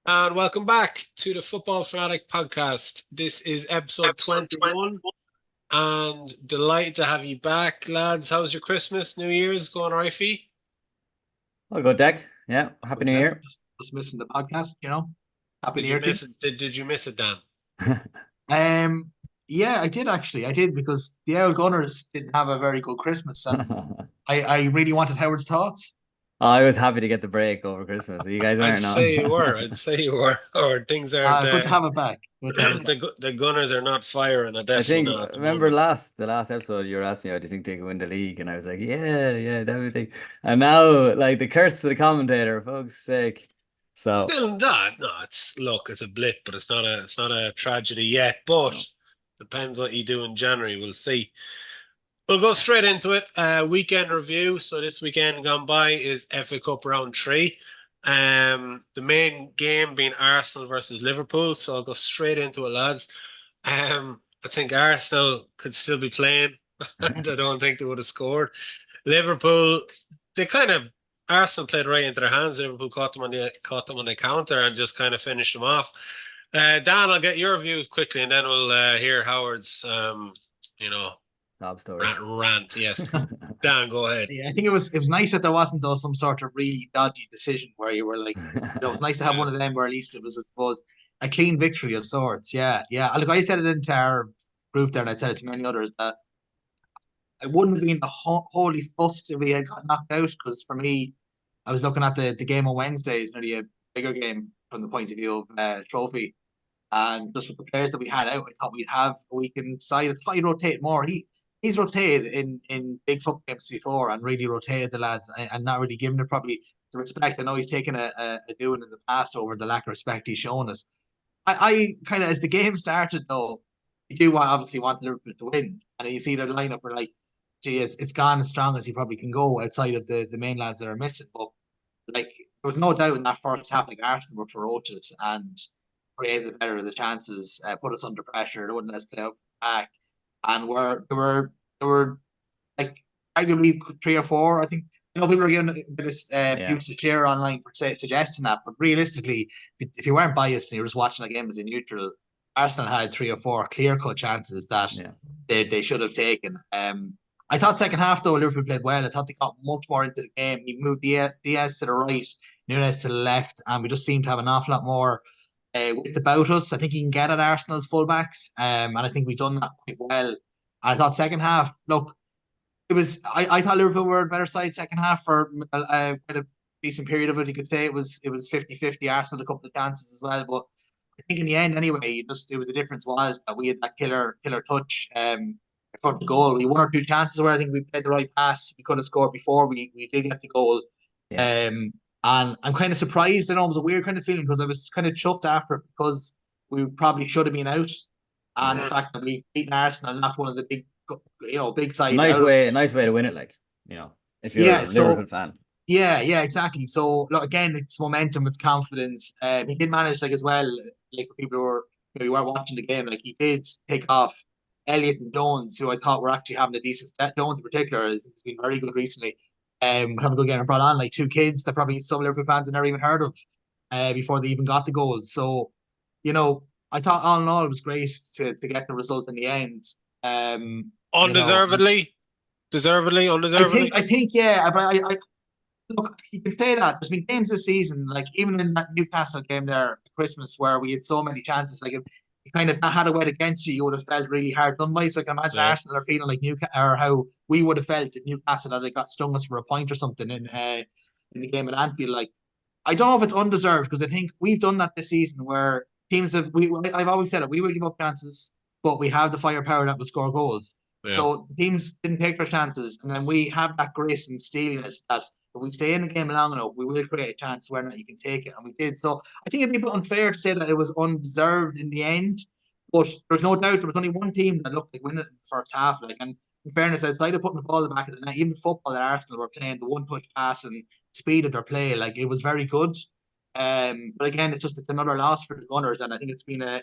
And welcome back to the Football Fanatic podcast. This is episode 21, and delighted to have you back, lads. How's your Christmas, New Year's going all right for you? I'll go deck. Yeah. Happy Good New day. Year. Just missing the podcast. Happy Did New you Year to miss it? Did you miss it, Dan? you. Yeah, I did actually. I did because the old Gunners didn't have a very good Christmas, and I really wanted Howard's thoughts. I was happy to get the break over Christmas. You guys I'd aren't say you were. on. I'd say you were. Or things aren't. Good to have it back. Good to have it back. The Gunners are not firing. I Definitely think not at the remember moment. the last episode you were asking me how do you think they could win the league, and I was like, yeah, definitely. And now like the curse to the commentator, folks' sake. So Still not. No, it's a blip, but it's not a tragedy yet. But no. depends what you do in January. We'll see. We'll go straight into it. Weekend review. So this weekend gone by is FA Cup round three. The main game being Arsenal versus Liverpool. So I'll go straight into it, lads. I think Arsenal could still be playing, and I don't think they would have scored. Liverpool, they kind of Arsenal played right into their hands. Liverpool caught them on the counter and just kind of finished them off. Dan, I'll get your view quickly, and then we'll hear Howard's you know Sob story. rant. Yes, Dan, go ahead. Yeah, I think it was nice that there wasn't though some sort of really dodgy decision where you were like, it's nice to have one of them where at least it was, I suppose, a clean victory of sorts. Yeah, yeah. Look, I said it into our group there, and I said it to many others that I wouldn't have been the holy fuss if we had got knocked out because for me, I was looking at the game on Wednesday is nearly a bigger game from the point of view of trophy. And just with the players that we had out, I thought we'd have a weekend side. I thought he'd rotate more. He's rotated in big cup games before and really rotated the lads and not really given it probably the respect. I know he's taken a doing in the past over the lack of respect he's shown it. I kind of as the game started though, you do obviously want Liverpool to win, and you see their lineup are like, gee, it's gone as strong as he probably can go outside of the main lads that are missing. But like there was no doubt in that first half, like Arsenal were ferocious and created the better of the chances, put us under pressure. They wouldn't let us play out back, and they were like arguably three or four. I think people are giving a bit of Yeah. views to share online for suggesting that, but realistically, if you weren't biased and you were just watching the game as a neutral, Arsenal had three or four clear cut chances that Yeah. they should have taken. I thought second half though Liverpool played well. I thought they got much more into the game. He moved Diaz to the right, Nunes to the left, and we just seemed to have an awful lot more with about us. I think you can get at Arsenal's fullbacks, and I think we've done that quite well. And I thought second half, look, it was I thought Liverpool were a better side second half for quite a decent period of it. You could say it was 50-50 Arsenal a couple of chances as well, but I think in the end anyway, it was the difference was that we had that killer touch in front of the goal. We one or two chances where I think we played the right pass. We could have scored before we did get the goal. Yeah. And I'm kind of surprised. I know it was a weird kind of feeling because I was kind of chuffed after it because we probably should have been out. And the Yeah. fact that we've beaten Arsenal, not one of the big sides Nice out of way, nice way to win it, if you're yeah, a Liverpool so fan. yeah, exactly. So look, again, it's momentum, it's confidence. He did manage like as well, like for people who were watching the game, like he did take off Elliott and Jones, who I thought were actually having a decent step. Jones in particular has been very good recently. Having a good game and brought on like two kids that probably some Liverpool fans had never even heard of before they even got the goals. So, you know, I thought all in all it was great to get the result in the end. Um, and Undeservedly, undeservedly. I think, yeah, but I look, you can say that. There's been games this season, like even in that Newcastle game there at Christmas, where we had so many chances. Like if you kind of had a wet against you, you would have felt really hard done by. So I can imagine Yeah. Arsenal are feeling like Newcastle, or how we would have felt at Newcastle that they got stung us for a point or something in the game at Anfield. Like I don't know if it's undeserved because I think we've done that this season where teams have. I've always said it. We will give up chances, but we have the firepower that will score goals. Yeah. So teams didn't take their chances, and then we have that grit and steeliness that if we stay in the game long enough, we will create a chance where not you can take it, and we did. So I think it'd be a bit unfair to say that it was undeserved in the end, but there's no doubt there was only one team that looked like winning it in the first half. Like, and in fairness, outside of putting the ball in the back of the net, even football that Arsenal were playing, the one-touch pass and speed of their play, like it was very good. But again, it's another loss for the Gunners, and I think it's been a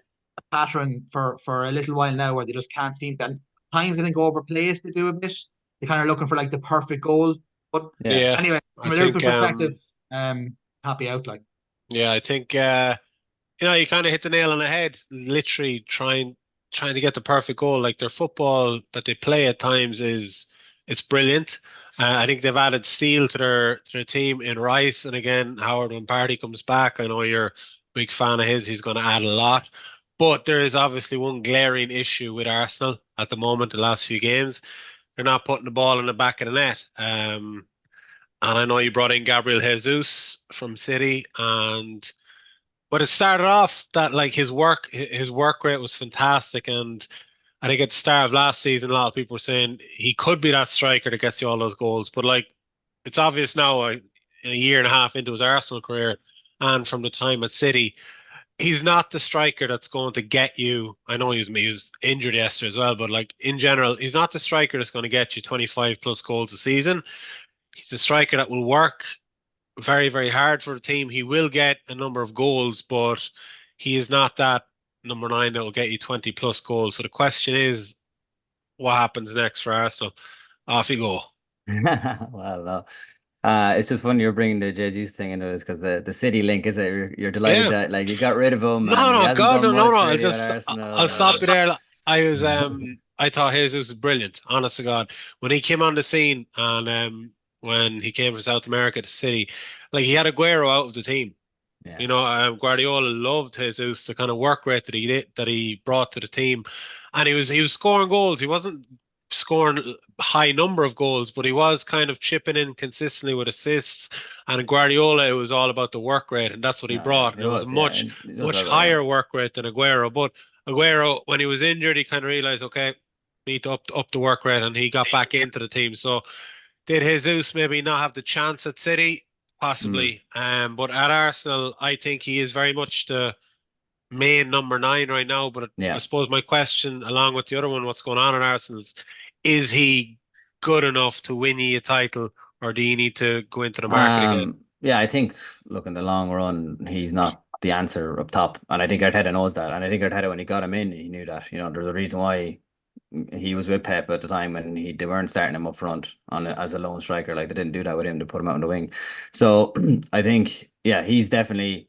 pattern for a little while now where they just can't seem to. And times I think overplay it to do a bit. They're kind of looking for like the perfect goal. But Yeah. Yeah, anyway, I from a think Liverpool perspective, happy out like. yeah, I think you kind of hit the nail on the head. Literally trying to get the perfect goal. Like their football that they play at times it's brilliant. I think they've added steel to their team in Rice, and again Howard when Party comes back. I know you're a big fan of his. He's going to add a lot. But there is obviously one glaring issue with Arsenal at the moment. The last few games, they're not putting the ball in the back of the net. And I know you brought in Gabriel Jesus from City, and but it started off that like his work rate was fantastic, and I think at the start of last season, a lot of people were saying he could be that striker that gets you all those goals. But like it's obvious now, a year and a half into his Arsenal career, and from the time at City, he's not the striker that's going to get you. I know he was injured yesterday as well, but like in general, he's not the striker that's going to get you 25 plus goals a season. He's the striker that will work very, very hard for the team. He will get a number of goals, but he is not that number nine that will get you 20 plus goals. So the question is, what happens next for Arsenal? Off you go. Well, no. It's just funny you're bringing the Jesus thing into this because the City link is it you're delighted Yeah. that like you got rid of him No, and he no, hasn't God, done no, no, much no. really with Arsenal. I'll stop you there. I thought Jesus was brilliant, honest to God. When he came on the scene and when he came from South America to City, like he had Aguero out of the team. Yeah. Guardiola loved Jesus, the kind of work rate that he brought to the team, and he was scoring goals. He wasn't scoring a high number of goals, but he was kind of chipping in consistently with assists. And Guardiola, it was all about the work rate, and that's what he No, yeah, brought. And it it was a was, yeah. much It does much well, yeah. higher work rate than Aguero. But Aguero, when he was injured, he kind of realized, okay, need to up the work rate, and he got back into the team. So did Jesus maybe not have the chance at City? Possibly. But at Arsenal, I think he is very much the main number nine right now. But I Yeah. suppose my question, along with the other one, what's going on in Arsenal is he good enough to win you a title, or do you need to go into the market again? Yeah, I think look in the long run, he's not the answer up top, and I think Arteta knows that. And I think Arteta, when he got him in, he knew that. There's a reason why he was with Pep at the time when they weren't starting him up front as a lone striker. Like they didn't do that with him to put him out on the wing. So I think yeah, he's definitely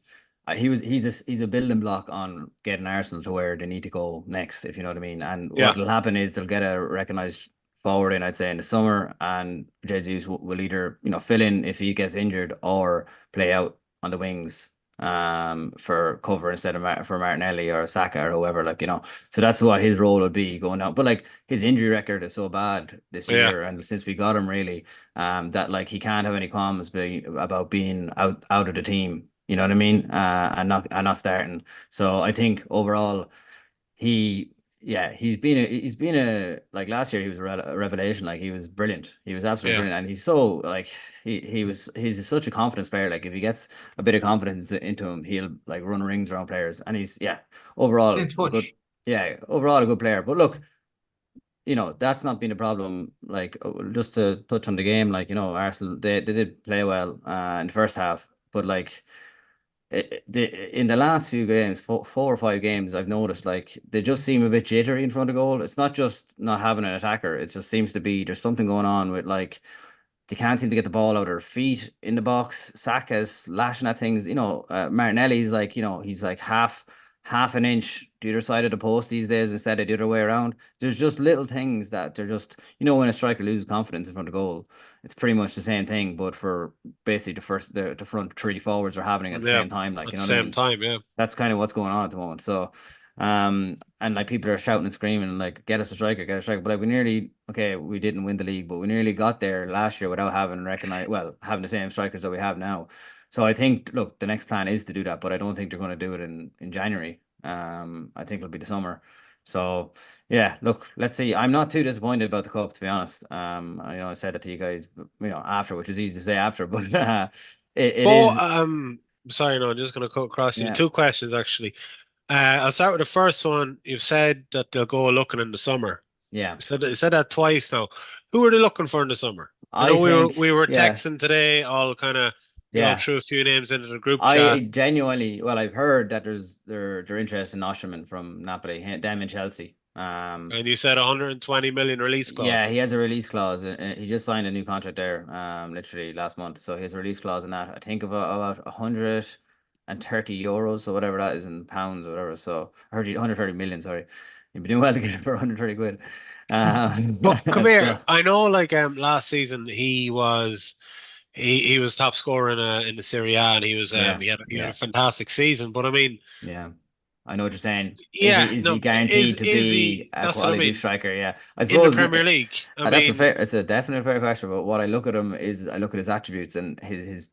he's a building block on getting Arsenal to where they need to go next, if you know what I mean. And Yeah. what will happen is they'll get a recognised forward in, I'd say, in the summer, and Jesus will either fill in if he gets injured or play out on the wings for cover instead of for Martinelli or Saka or whoever, so that's what his role would be going out. But like his injury record is so bad this Yeah. year, and since we got him really, that like he can't have any qualms about being out of the team, you know what I mean, and not starting. So I think overall he's been a like last year he was a revelation. Like he was brilliant. He was absolutely Yeah. brilliant, and he's so like he's such a confidence player. Like if he gets a bit of confidence into him, he'll like run rings around players, and he's overall In touch. overall a good player. But look, that's not been a problem. Like just to touch on the game, like Arsenal they did play well in the first half, but like in the last few games, four or five games, I've noticed like they just seem a bit jittery in front of goal. It's not just not having an attacker. It just seems to be there's something going on with like they can't seem to get the ball out of their feet in the box. Saka's lashing at things. Martinelli's like he's like half an inch to the other side of the post these days instead of the other way around. There's just little things that they're just when a striker loses confidence in front of goal, it's pretty much the same thing, but for basically the front three forwards are happening at the Yeah. same time. Like At you the know what I same mean? time, yeah. That's kind of what's going on at the moment. So, and like people are shouting and screaming, like, get us a striker, get a striker. But like we didn't win the league, but we nearly got there last year without having having the same strikers that we have now. So I think, look, the next plan is to do that, but I don't think they're going to do it in January. I think it'll be the summer. So yeah, look, let's see. I'm not too disappointed about the cup, to be honest. I said it to you guys, after, which is easy to say after, but it is. Sorry, no, I'm just going to cut across you. Yeah. Two questions actually. I'll start with the first one. You've said that they'll go looking in the summer. Yeah. You said that twice now. Who are they looking for in the summer? I I know think, we were yeah. texting today, all kind of threw a few names into the group I chat. genuinely, well, I've heard that they're interested in Osherman from Napoli, them and Chelsea. And you said 120 million release clause. Yeah, he has a release clause. He just signed a new contract there, literally last month. So he has a release clause in that. I think of about 100. €130 or whatever that is in pounds or whatever. So 130 million, sorry. You'd be doing well to get it for 130 quid. But come here, So, I know like last season he was top scorer in the Serie A, and yeah, he had a yeah, fantastic season. But I mean, yeah. I know what you're saying. yeah, Is he no, guaranteed to is be he? a That's what I quality mean. striker? Yeah, I In the suppose Premier League, I that's a mean, fair. It's a definite fair question. But what I look at him is I look at his attributes and his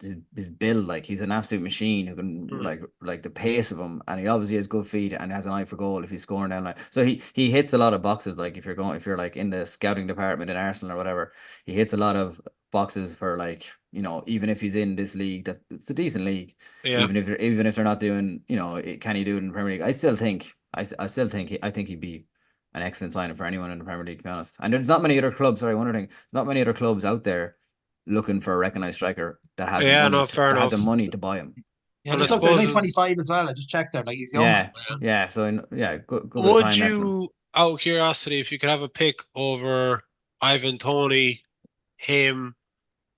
build. Like he's an absolute machine who can mm, like the pace of him, and he obviously has good feet and has an eye for goal if he's scoring down. Like so, he hits a lot of boxes. Like if you're like in the scouting department in Arsenal or whatever, he hits a lot of boxes for like even if he's in this league that it's a decent league. yeah, Even if they're not doing can he do it in the Premier League? I still think I still think I think he'd be an excellent signing for anyone in the Premier League, to be honest. And there's not many other clubs. Sorry, one other thing. Not many other clubs out there looking for a recognised striker that has the yeah, money no, fair have the enough. money to buy him. Yeah, And I just look, there's suppose only 25 as well. I just checked there. Like he's young. Yeah, yeah. So yeah, good bit of would time left in him. you, out of curiosity, if you could have a pick over Ivan Toney, him,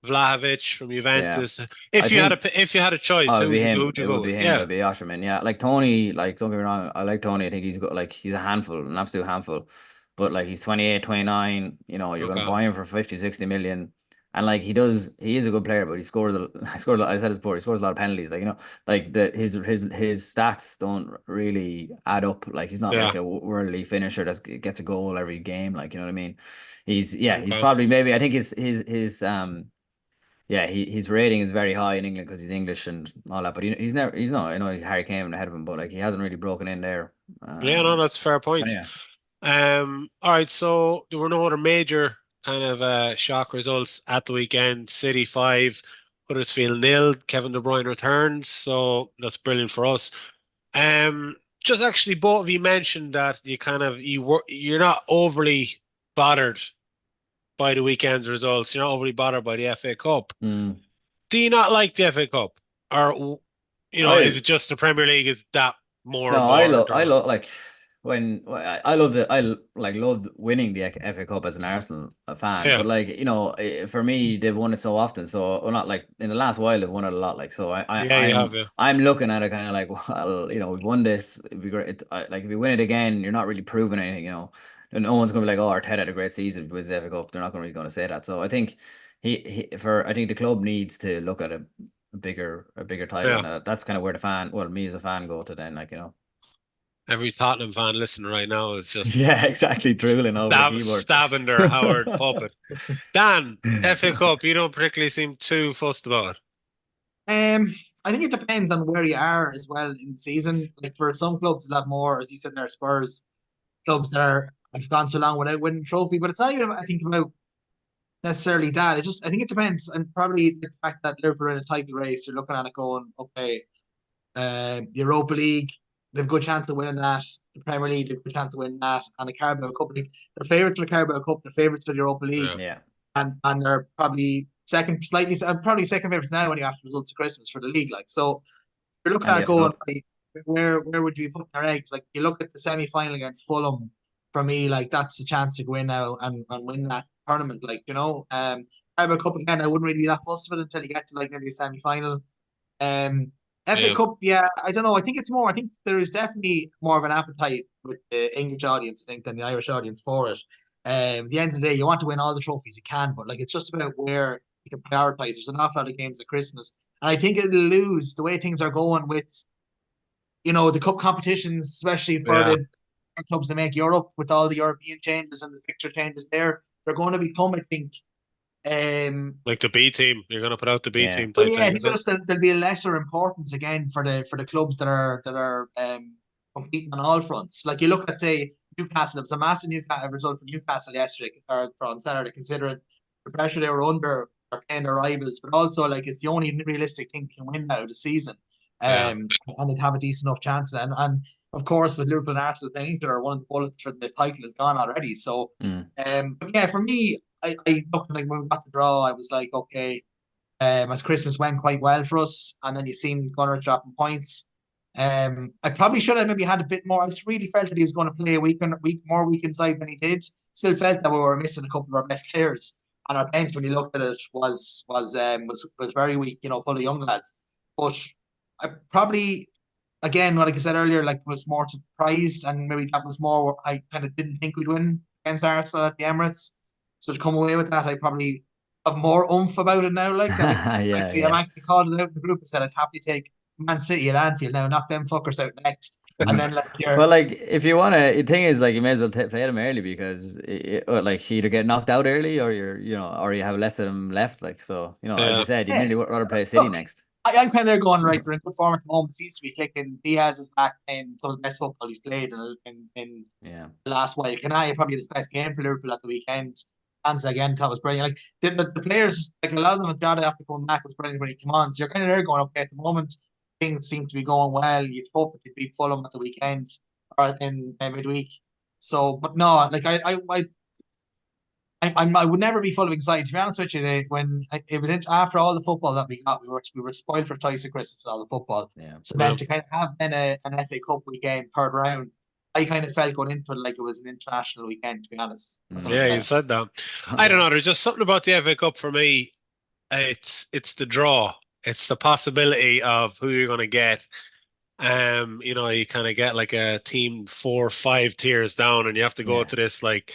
Vlahovic from Yeah, Juventus, I think if you had a choice, oh, it'd be him. who'd you It go would with? be him. Yeah, It'd be Osherman. Yeah, like Tony. Like don't get me wrong. I like Tony. I think he's got like he's a handful, an absolute handful. But like he's 28, 29. You're going to okay, buy him for 50, 60 million. And like he is a good player, but he scores. I said this before. He scores a lot of penalties. Like like his stats don't really add up. Like he's not yeah, like a worldly finisher that gets a goal every game. Like you know what I mean. He's okay, probably maybe I think his yeah, his rating is very high in England because he's English and all that. But he's never, he's not. I know Harry came ahead of him, but like he hasn't really broken in there. yeah, no, that's a fair But point. yeah, All right, so there were no other major kind of shock results at the weekend. City 5, Huddersfield 0. Kevin De Bruyne returns, so that's brilliant for us. Just actually, both of you mentioned that you're not overly bothered by the weekend's results. You're not overly bothered by the FA Cup. mm. Do you not like the FA Cup, or is I it just the Premier League is that more No, important? I Or love like I love loved winning the FA Cup as an Arsenal fan, yeah, but like for me they've won it so often, so well, not like in the last while they've won it a lot, like so yeah, you have, yeah, I'm looking at it kind of like well we've won this, it'd be great. Like if you win it again, you're not really proving anything, and no one's gonna be like, oh, Arteta had a great season if he wins the FA Cup. They're not going to say that. So I think I think the club needs to look at a bigger title, yeah. and that's kind of where the fan, well, me as a fan, go to then, like Every Tottenham fan listening right now is just Yeah, exactly. Drooling over the keyboard. stabbing their Howard puppet. Dan, FA Cup, you don't particularly seem too fussed about it. I think it depends on where you are as well in the season. Like for some clubs, a lot more, as you said, there Spurs clubs that have gone so long without winning a trophy. But it's not even, I think, about necessarily that. I think it depends, and probably the fact that Liverpool are in a title race, you're looking at it going, okay, Europa League, they've a good chance of winning that. The Premier League, they've a good chance of winning that, and the Carabao Cup League, they're favourites for the Carabao Cup, they're favourites for the Europa League, Yeah. Yeah. and they're probably probably second favourites now when you after results of Christmas for the league. Like so, you're looking And at the it FA going, Cup. like, where would you be putting your eggs? Like you look at the semi final against Fulham, for me, like that's the chance to go in now and win that tournament. Like Carabao Cup again, I wouldn't really be that fussed with it until you get to like maybe a semi final. Um, FA Yeah. Cup, yeah, I don't know. I think it's more. I think there is definitely more of an appetite with the English audience, I think, than the Irish audience for it. At the end of the day, you want to win all the trophies you can, but like it's just about where you can prioritize. There's an awful lot of games at Christmas, and I think it'll lose the way things are going with, the cup competitions, especially for Yeah. the clubs that make Europe with all the European changes and the fixture changes there. They're going to become, I think, Like the B team. You're gonna put out the B Yeah. team but type yeah, I thing, think is it? there'll be a lesser importance again for the clubs that are competing on all fronts. Like you look at say Newcastle, it was a massive Newcastle result for Newcastle yesterday or on Saturday, considering the pressure they were under or playing their rivals, but also like it's the only realistic thing they can win now this season. Yeah. And they'd have a decent enough chance. And of course with Liverpool and Arsenal playing each other, one of the bullets for the title is gone already. So Mm. but yeah, for me, I looked like when we got the draw, I was like, okay, as Christmas went quite well for us, and then you seen Gunnar dropping points. I probably should have maybe had a bit more. I just really felt that he was going to play more week inside than he did. Still felt that we were missing a couple of our best players, and our bench, when you looked at it, was very weak. Full of young lads. But I probably, again, like I said earlier, like was more surprised, and maybe that was more. I kind of didn't think we'd win against Arsenal at the Emirates, so to come away with that, I probably have more oomph about it now. Like that, Yeah, actually, yeah. I'm actually called it out in the group and said I'd happily take Man City at Anfield now, knock them fuckers out next, and then like Well, like if you want to, the thing is like you may as well play them early because like you either get knocked out early or or you have less of them left. Like so, as you said, you'd yeah. nearly rather play City Look, next. I'm kind of there going, right, we're in good form at the moment. It seems to be clicking. Diaz is back in some of the best football he's played in Yeah. the last while. Canai probably had his best game for Liverpool at the weekend. Hans again, that was brilliant. Like the players, like a lot of them had got it after coming back was brilliant when he came on. So you're kind of there going, okay, at the moment things seem to be going well. You'd hope that they'd beat Fulham at the weekend or in midweek. So, but no, like I would never be full of anxiety. To be honest with you, when it was after all the football that we got, we were spoiled for choice at Christmas with all the football. Yeah. So then to kind of have then an FA Cup weekend, third round, I kind of felt going into it like it was an international weekend. To be honest, that's what I Yeah, you felt. said that. I don't know. There's just something about the FA Cup for me. It's the draw. It's the possibility of who you're going to get. You kind of get like a team 4 or 5 tiers down, and you have to go Yeah. to this like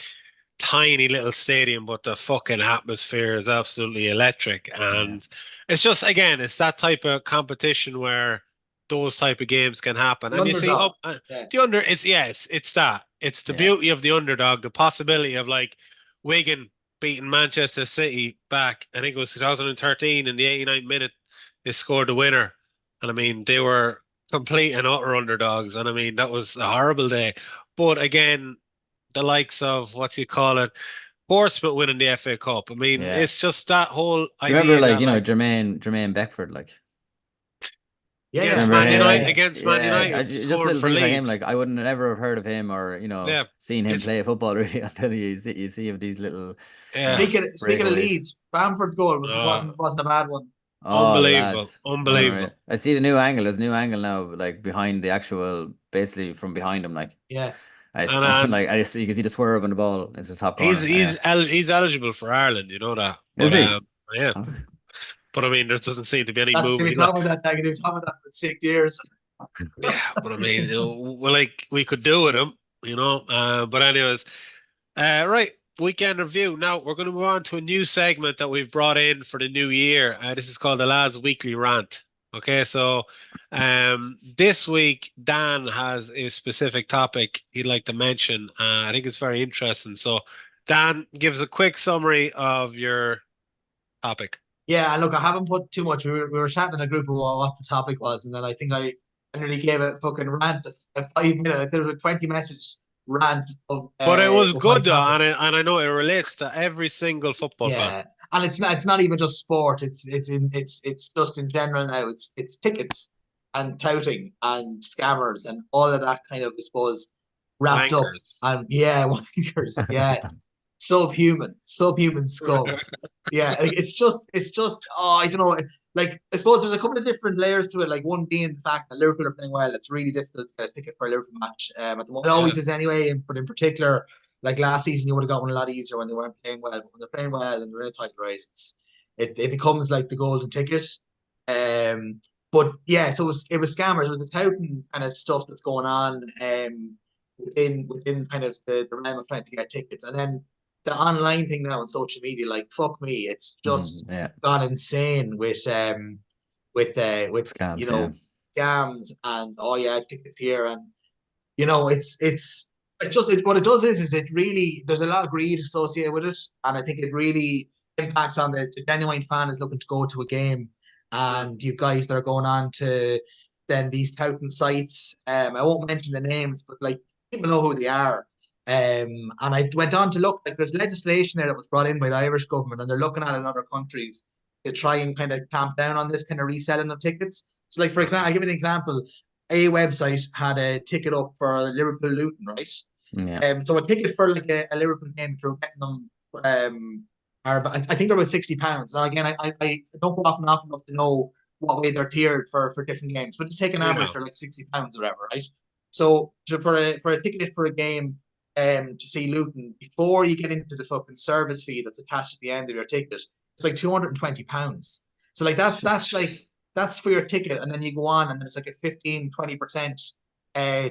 tiny little stadium, but the fucking atmosphere is absolutely electric. And it's just again, it's that type of competition where those type of games can happen. The And you see, underdog. Yeah. the under, it's that. It's the Yeah. beauty of the underdog, the possibility of like Wigan beating Manchester City back. I think it was 2013 in the 89th minute. They scored the winner, and I mean they were complete and utter underdogs. And I mean that was a horrible day. But again, the likes of what you call it, Portsmouth winning the FA Cup. I mean, Yeah. it's just that whole Do you remember idea like that like Jermaine Beckford like Yeah, against remember Man him? United, Like, against Man yeah, United, just scoring little for things like him. Leeds. Like I wouldn't ever have heard of him or Yeah, seen him it's play football really until you see of these little yeah, Speaking of breakaways. Leeds, Bamford's goal uh, wasn't a bad one. Oh, the unbelievable, lads, unreal. unbelievable. I see the new angle. There's a new angle now, like behind the actual, basically from behind him. Like Yeah. it's And like you can see the swerve on the ball into the top he's corner. Yeah, he's eligible for Ireland, you know that. is But he? yeah, Oh. but I mean, there doesn't seem to be any That's movement. been talking about that. They've been talking about that for 6 years. Yeah, but I mean, well, like we could do with him, you know. But anyways, right, weekend review. Now we're going to move on to a new segment that we've brought in for the new year. This is called the Lads Weekly Rant. Okay, so this week Dan has a specific topic he'd like to mention. I think it's very interesting. So Dan, gives a quick summary of your topic. Yeah, and look, I haven't put too much. We were chatting in a group about what the topic was, and then I think I nearly gave a fucking rant, a 5 minute, there was a 20 message rant But it was of my good though, topic. and I know it relates to every single football fan. Yeah, and it's not even just sport. It's just in general now. It's tickets and touting and scammers and all of that kind of, I suppose, wrapped up. Wankers. And yeah, wankers. Yeah, subhuman scum. Yeah, like, it's just oh, I don't know. Like I suppose there's a couple of different layers to it. Like one being the fact that Liverpool are playing well. It's really difficult to get a ticket for a Liverpool match. At the moment, it always is anyway. But in particular, like last season, you would have got one a lot easier when they weren't playing well. But when they're playing well and they're in a title race, it becomes like the golden ticket. Um, but yeah, so it was scammers. It was the touting kind of stuff that's going on. Within kind of the realm of trying to get tickets, and then the online thing now on social media, like fuck me, it's just Yeah, gone insane with scams. Yeah, scams and oh yeah, tickets here, and it's just what it does is it really, there's a lot of greed associated with it, and I think it really impacts on the genuine fan is looking to go to a game, and you've guys that are going on to then these touting sites. I won't mention the names, but like people know who they are. And I went on to look, like there's legislation there that was brought in by the Irish government, and they're looking at it in other countries to try and kind of clamp down on this kind of reselling of tickets. So, like for example, I'll give you an example. A website had a ticket up for Liverpool Luton, right? yeah. So a ticket for like a Liverpool game, if you're getting them, I think they're about £60. Now again, I don't go often enough to know what way they're tiered for different games, but just take an average for like £60 or whatever, right? So for a ticket for a game, to see Luton, before you get into the fucking service fee that's attached at the end of your ticket, it's like £220. So like that's like that's for your ticket, and then you go on, and there's like a 15-20%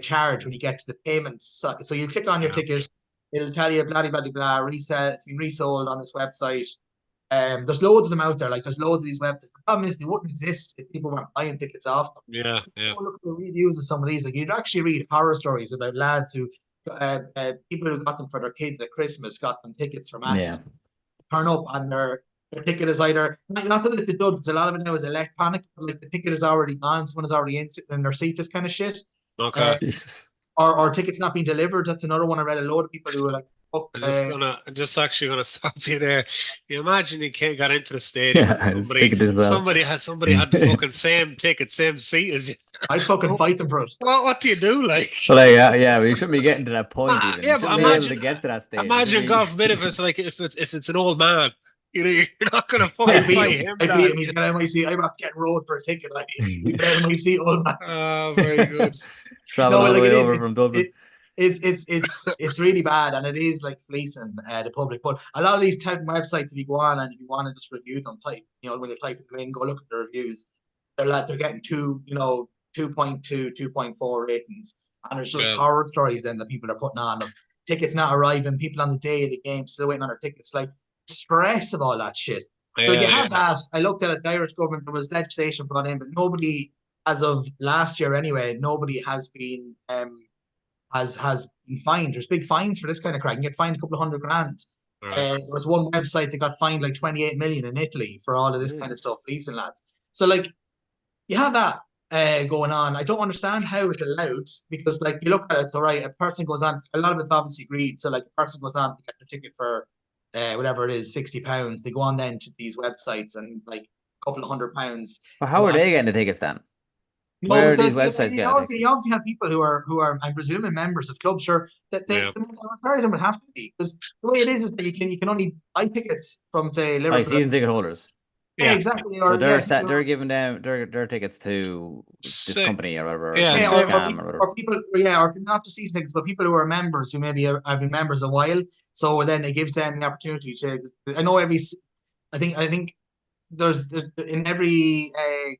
charge when you get to the payments. So you click on your ticket, it'll tell you blah blah blah blah. Resell. It's been resold on this website. There's loads of them out there. Like there's loads of these websites. The problem is they wouldn't exist if people weren't buying tickets off them. Yeah. Look at the reviews of some of these. Like you'd actually read horror stories about lads who, people who got them for their kids at Christmas, got them tickets for matches. Turn up and their ticket is either not that it's done, because a lot of it now is electronic, but like the ticket is already gone, someone is already sitting in their seat, this kind of shit. Okay. Or tickets not being delivered. That's another one. I read a load of people who were like, I'm just actually gonna stop you there. You imagine you got into the stadium and somebody had the fucking same ticket, same seat as you. I'd fucking fight them for it. Well, what do you do, like? Well, yeah, we shouldn't be getting to that point even. Yeah, but imagine to get to that stage. Imagine, God forbid, if it's like if it's an old man. You're not gonna fucking fight him. I'd beat him. He's got NYC. I'm not getting rolled for a ticket. Like NYC old man. Oh, very good. Travel all the way over from Dublin. It's really bad, and it is like fleecing the public. But a lot of these type of websites, if you go on and if you want to just review them, when you type it in, go look at the reviews. They're getting 2.2, 2.4 ratings, and there's just horror stories then that people are putting on of tickets not arriving, people on the day of the game still waiting on their tickets, like stress of all that shit. So you have that. I looked at it, the Irish government, there was legislation brought in, but nobody, as of last year anyway, nobody has been has been fined. There's big fines for this kind of crap. You can get fined a couple of $100,000. Right. There was one website that got fined like 28 million in Italy for all of this kind of stuff, leasing lads. So like you have that going on. I don't understand how it's allowed, because like you look at it, it's all right. A person goes on, a lot of it's obviously greed. So like a person goes on to get their ticket for whatever it is, £60. They go on then to these websites and like a couple of £100. Well, how are they getting the tickets then? Where are these websites getting tickets? You obviously have people who are I'm presuming members of clubs, sure, that the majority of them would have to be, because the way it is that you can only buy tickets from, say, Liverpool. Season ticket holders. Yeah, exactly. Or so they're giving them their tickets to this company or whatever. Or people, or not just season tickets, but people who are members who maybe have been members a while. So then it gives them the opportunity to. I know I think there's in every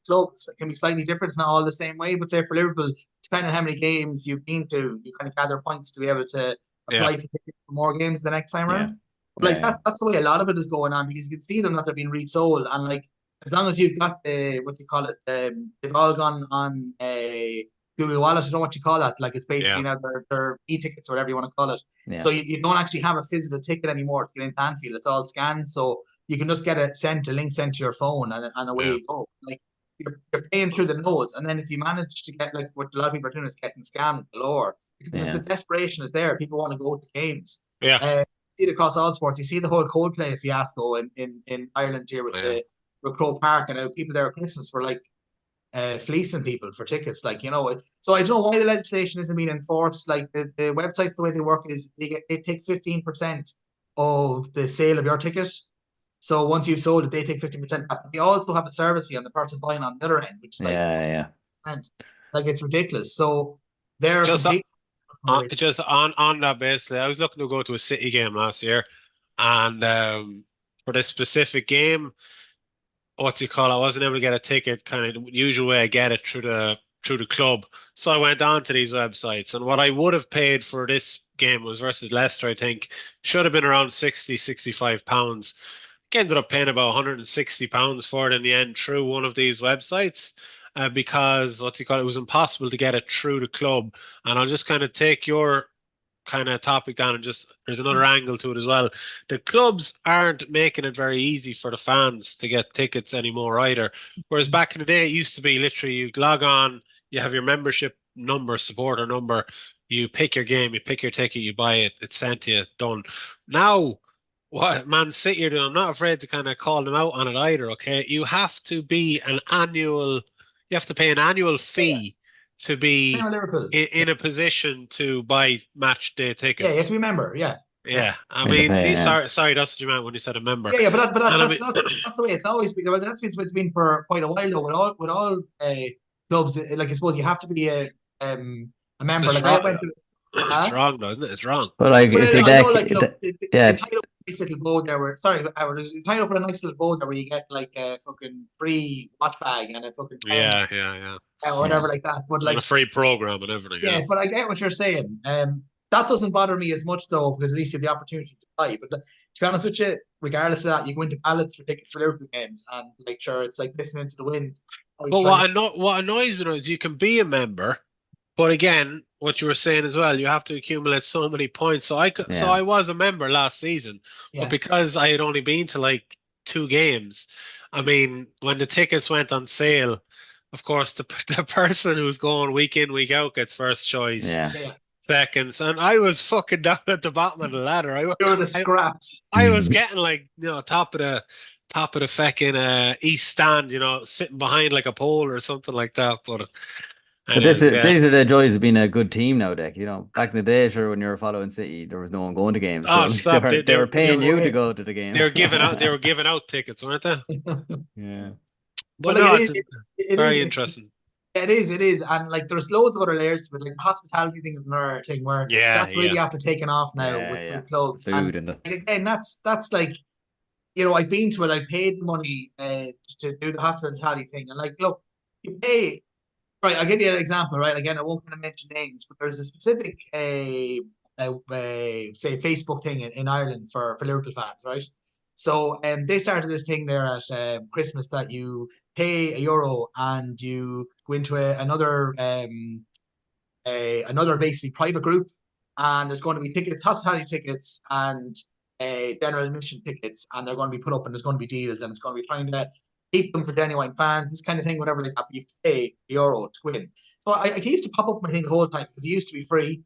club it can be slightly different. It's not all the same way. But say for Liverpool, depending on how many games you've been to, you kind of gather points to be able to apply for tickets for more games the next time around. Like that's the way a lot of it is going on, because you can see them that they're being resold, and like as long as you've got the they've all gone on a Google Wallet. I don't know what you call that. Like it's basically now they're e-tickets or whatever you want to call it. Yeah. So you don't actually have a physical ticket anymore to get into Anfield. It's all scanned, so you can just get a link sent to your phone, and away you go. Like you're paying through the nose, and then if you manage to get, like what a lot of people are doing is getting scammed galore, because it's a desperation is there. People want to go to games. Yeah. See it across all sports. You see the whole Coldplay fiasco in Ireland here with with Croke Park, and people there at Christmas were like fleecing people for tickets, like so I don't know why the legislation isn't being enforced. Like the websites, the way they work is they take 15% of the sale of your ticket. So once you've sold it, they take 15%. But they also have a service fee on the person buying on the other end, which is like like it's ridiculous. So they're just on that basically. I was looking to go to a City game last year, and for this specific game, I wasn't able to get a ticket kind of the usual way I get it through the club. So I went on to these websites, and what I would have paid for this game was versus Leicester, I think, should have been around £65. I ended up paying about £160 for it in the end through one of these websites, because it was impossible to get it through the club. And I'll just kind of take your kind of topic down, and just there's another angle to it as well. The clubs aren't making it very easy for the fans to get tickets anymore either. Whereas back in the day, it used to be literally you log on, you have your membership number, supporter number, you pick your game, you pick your ticket, you buy it, it's sent to you, done. Now, what Man City are doing, I'm not afraid to kind of call them out on it either, okay? You have to pay an annual fee to be in a position to buy match day tickets. Yeah, you have to be a member, Yeah, I mean, sorry, that's what you meant when you said a member. Yeah, but that's the way it's always been. Well, that's what it's been for quite a while though. With all clubs, like I suppose you have to be a member. It's wrong though, isn't it? It's wrong. But like, it's the nice little bow there where, sorry, it's tied up with a nice little bow there where you get like a fucking free watch bag and a fucking pen Yeah. or whatever like that. But And a like, free program and everything. yeah, but I get what you're saying. That doesn't bother me as much though, because at least you have the opportunity to buy. But to be honest with you, regardless of that, you go into ballots for tickets for Liverpool games, and like, sure, it's like listening to the wind. But what annoys me though is you can be a member, but again, what you were saying as well, you have to accumulate so many points. So I was a member last season, but because I had only been to like 2 games, I mean, when the tickets went on sale, of course, the person who's going week in, week out gets first choice. Yeah. Seconds, and I was fucking down at the bottom of the ladder. You're the scraps. I was getting like, top of the fucking east stand, sitting behind like a pole or something like that. But these are the joys of being a good team now, Dick. Back in the day, sure, when you were following City, there was no one going to games. So stop. They were paying you to go to the game. They were giving out tickets, weren't they? Yeah. But no, it's very interesting. It is, and like there's loads of other layers, but like the hospitality thing is another thing where that's really after taking off now with clubs. Food and again, that's like, I've been to it. I paid money to do the hospitality thing, and like, look, you pay. Right, I'll give you an example. Right, again, I won't kind of mention names, but there's a specific say Facebook thing in Ireland for Liverpool fans, right? So they started this thing there at Christmas that you pay €1 and you go into another basically private group, and there's going to be tickets, hospitality tickets, and general admission tickets, and they're going to be put up, and there's going to be deals, and it's going to be trying to keep them for genuine fans, this kind of thing, whatever like that. But you pay €1 to win. So I used to pop up my thing the whole time because it used to be free,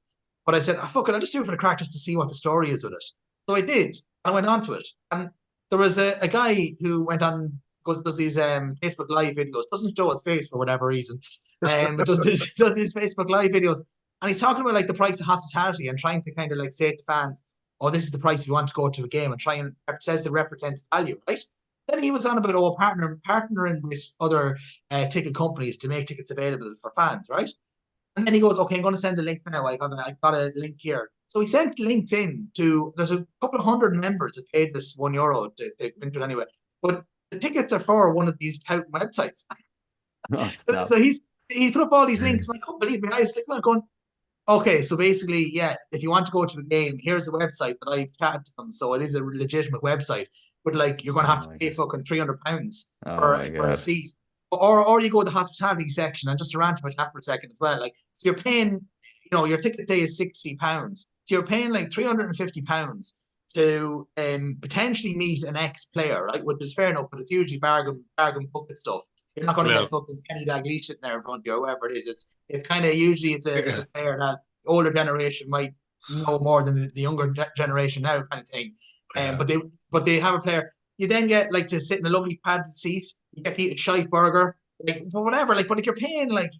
but I said, fuck it, I'll just do it for the crack just to see what the story is with it. So I did. I went on to it, and there was a guy who went on, does these Facebook live videos, doesn't show his face for whatever reason, but does these Facebook live videos, and he's talking about like the price of hospitality and trying to kind of like say to fans, oh, this is the price if you want to go to a game, and try and says it represents value, right? Then he was on about partnering with other ticket companies to make tickets available for fans, right? And then he goes, okay, I'm going to send a link now. I got a link here. So he sent links in to, there's a couple of hundred members that paid this €1 to enter it anyway. But the tickets are for one of these tout websites. Oh, stop. So he put up all these links, and I couldn't believe it. I was like, going, okay, so basically, if you want to go to a game, here's a website that I chatted to them. So it is a legitimate website. But like, you're going to have to pay fucking £300 for a seat. Or you go to the hospitality section, and just to rant about that for a second as well. Like, so you're paying, your ticket day is £60. So you're paying like £350 to potentially meet an ex-player, right? Which is fair enough, but it's usually bargain bucket stuff. You're not going to get fucking Kenny Dalglish sitting there in front of you or whoever it is. It's kind of usually it's a player that the older generation might know more than the younger generation now, kind of thing. But they have a player. You then get like to sit in a lovely padded seat. You get to eat a shite burger, like for whatever. Like, but if you're paying like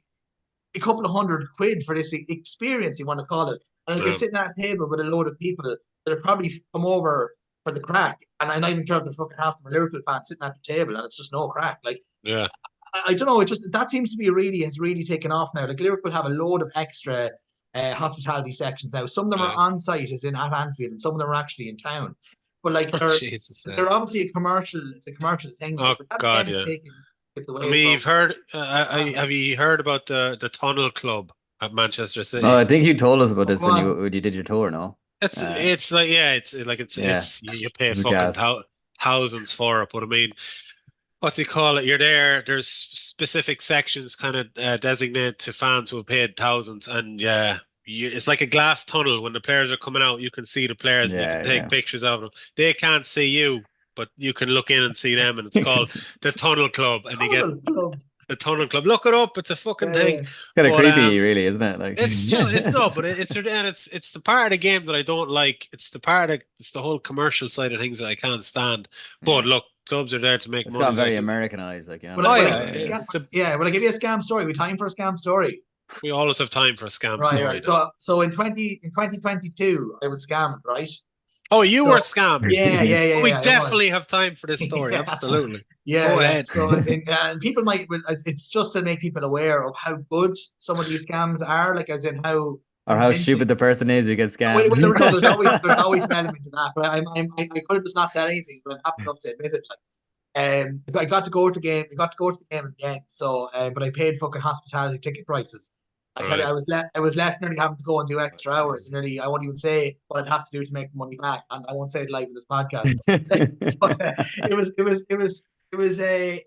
a couple of £100 for this experience, you want to call it, and if you're sitting at a table with a load of people that have probably come over for the crack, and I'm not even sure if the fucking half of them are Liverpool fans sitting at the table, and it's just no crack. Like, I don't know. It just that seems to be has really taken off now. Like, Liverpool have a load of extra hospitality sections now. Some of them are on site, as in at Anfield, and some of them are actually in town. But like they're obviously a commercial. It's a commercial thing. Oh God, yeah. I mean, you've heard. Have you heard about the Tunnel Club at Manchester City? Oh, I think you told us about this when you did your tour. No, it's you pay fucking thousands for it. But I mean, what's he call it? You're there. There's specific sections kind of designated to fans who have paid thousands, and it's like a glass tunnel. When the players are coming out, you can see the players and you can take pictures of them. They can't see you, but you can look in and see them, and it's called the Tunnel Club. And you get the Tunnel Club. Look it up. It's a fucking thing. Kind of creepy, really, isn't it? Like it's the part of the game that I don't like. It's the whole commercial side of things that I can't stand. But look, clubs are there to make money. It's got very Americanized, like, Will I give you a scam story? We time for a scam story. We always have time for a scam story. Right. So in 2022, I would scam it, right? Oh, you were scammed. Yeah. We definitely have time for this story. Absolutely. Go ahead. So and people might. It's just to make people aware of how good some of these scams are. Like, as in how Or how stupid the person is who gets scammed. Well, there's always an element to that. But I could have just not said anything, but I'm happy enough to admit it. I got to go to the game. I got to go to the game in the end. So, but I paid fucking hospitality ticket prices. I tell you, I was left nearly having to go and do extra hours. Nearly, I won't even say what I'd have to do to make the money back, and I won't say it live in this podcast. But it was a.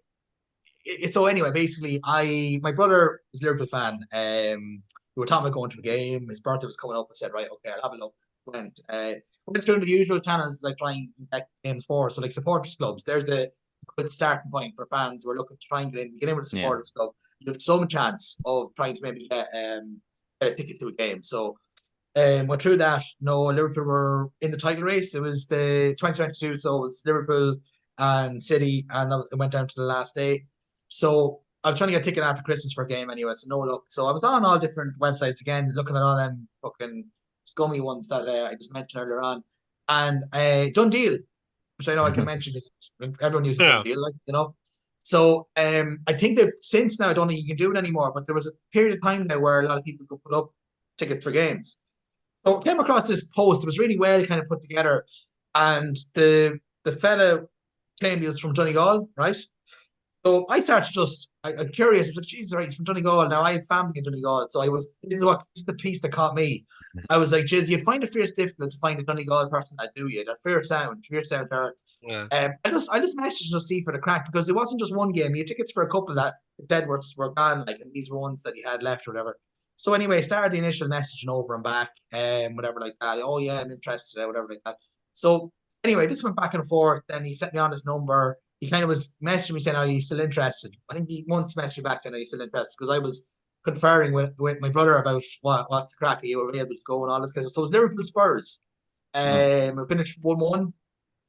So anyway, basically, my brother was a Liverpool fan. We were talking about going to the game. His birthday was coming up. I said, right, okay, I'll have a look. Went through the usual channels like trying to get games for. So like supporters clubs, there's a good starting point for fans who are looking to try and get in with a supporters club. You have some chance of trying to maybe get a ticket to a game. So went through that. No, Liverpool were in the title race. It was the 2022, so it was Liverpool and City, and it went down to the last day. So I was trying to get a ticket after Christmas for a game anyway, so no luck. So I was on all different websites again, looking at all them fucking scummy ones that I just mentioned earlier on. And done deal, which I know I can mention because everyone uses done deal, like, you know. So I think that since now, I don't think you can do it anymore, but there was a period of time now where a lot of people could put up tickets for games. So I came across this post. It was really well kind of put together. And the fella claimed he was from Donegal, right? So I started I'm curious. I was like, Jesus, right, he's from Donegal. Now I have family in Donegal. So this is the piece that caught me. I was like, Jiz, you find it fierce difficult to find a Donegal person that do you. They're fierce sound earth. Yeah. I just messaged to see for the crack because it wasn't just one game. He had tickets for a couple that dead were gone, like, and these were ones that he had left or whatever. So anyway, started the initial messaging over and back, whatever like that. Oh yeah, I'm interested, whatever like that. So anyway, this went back and forth. Then he sent me on his number. He kind of was messaging me saying, "Are you still interested?" I think he once messaged me back saying, "Are you still interested?" Because I was conferring with my brother about what's the crack. You were able to go and all this kind of stuff. So it was Liverpool Spurs. We finished 1-1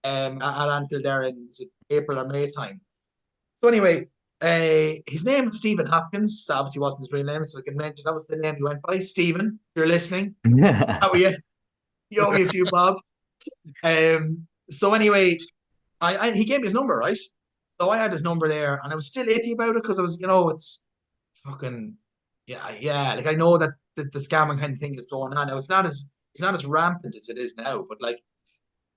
at Anfield there in April or May time. So anyway, his name was Stephen Hopkins. So obviously wasn't his real name, so I can mention that was the name he went by. Stephen, if you're listening, how are you? You owe me a few bob. So anyway, he gave me his number, right? So I had his number there, and I was still iffy about it because I was, it's fucking yeah. Like I know that the scamming kind of thing is going on now. It's not as rampant as it is now, but like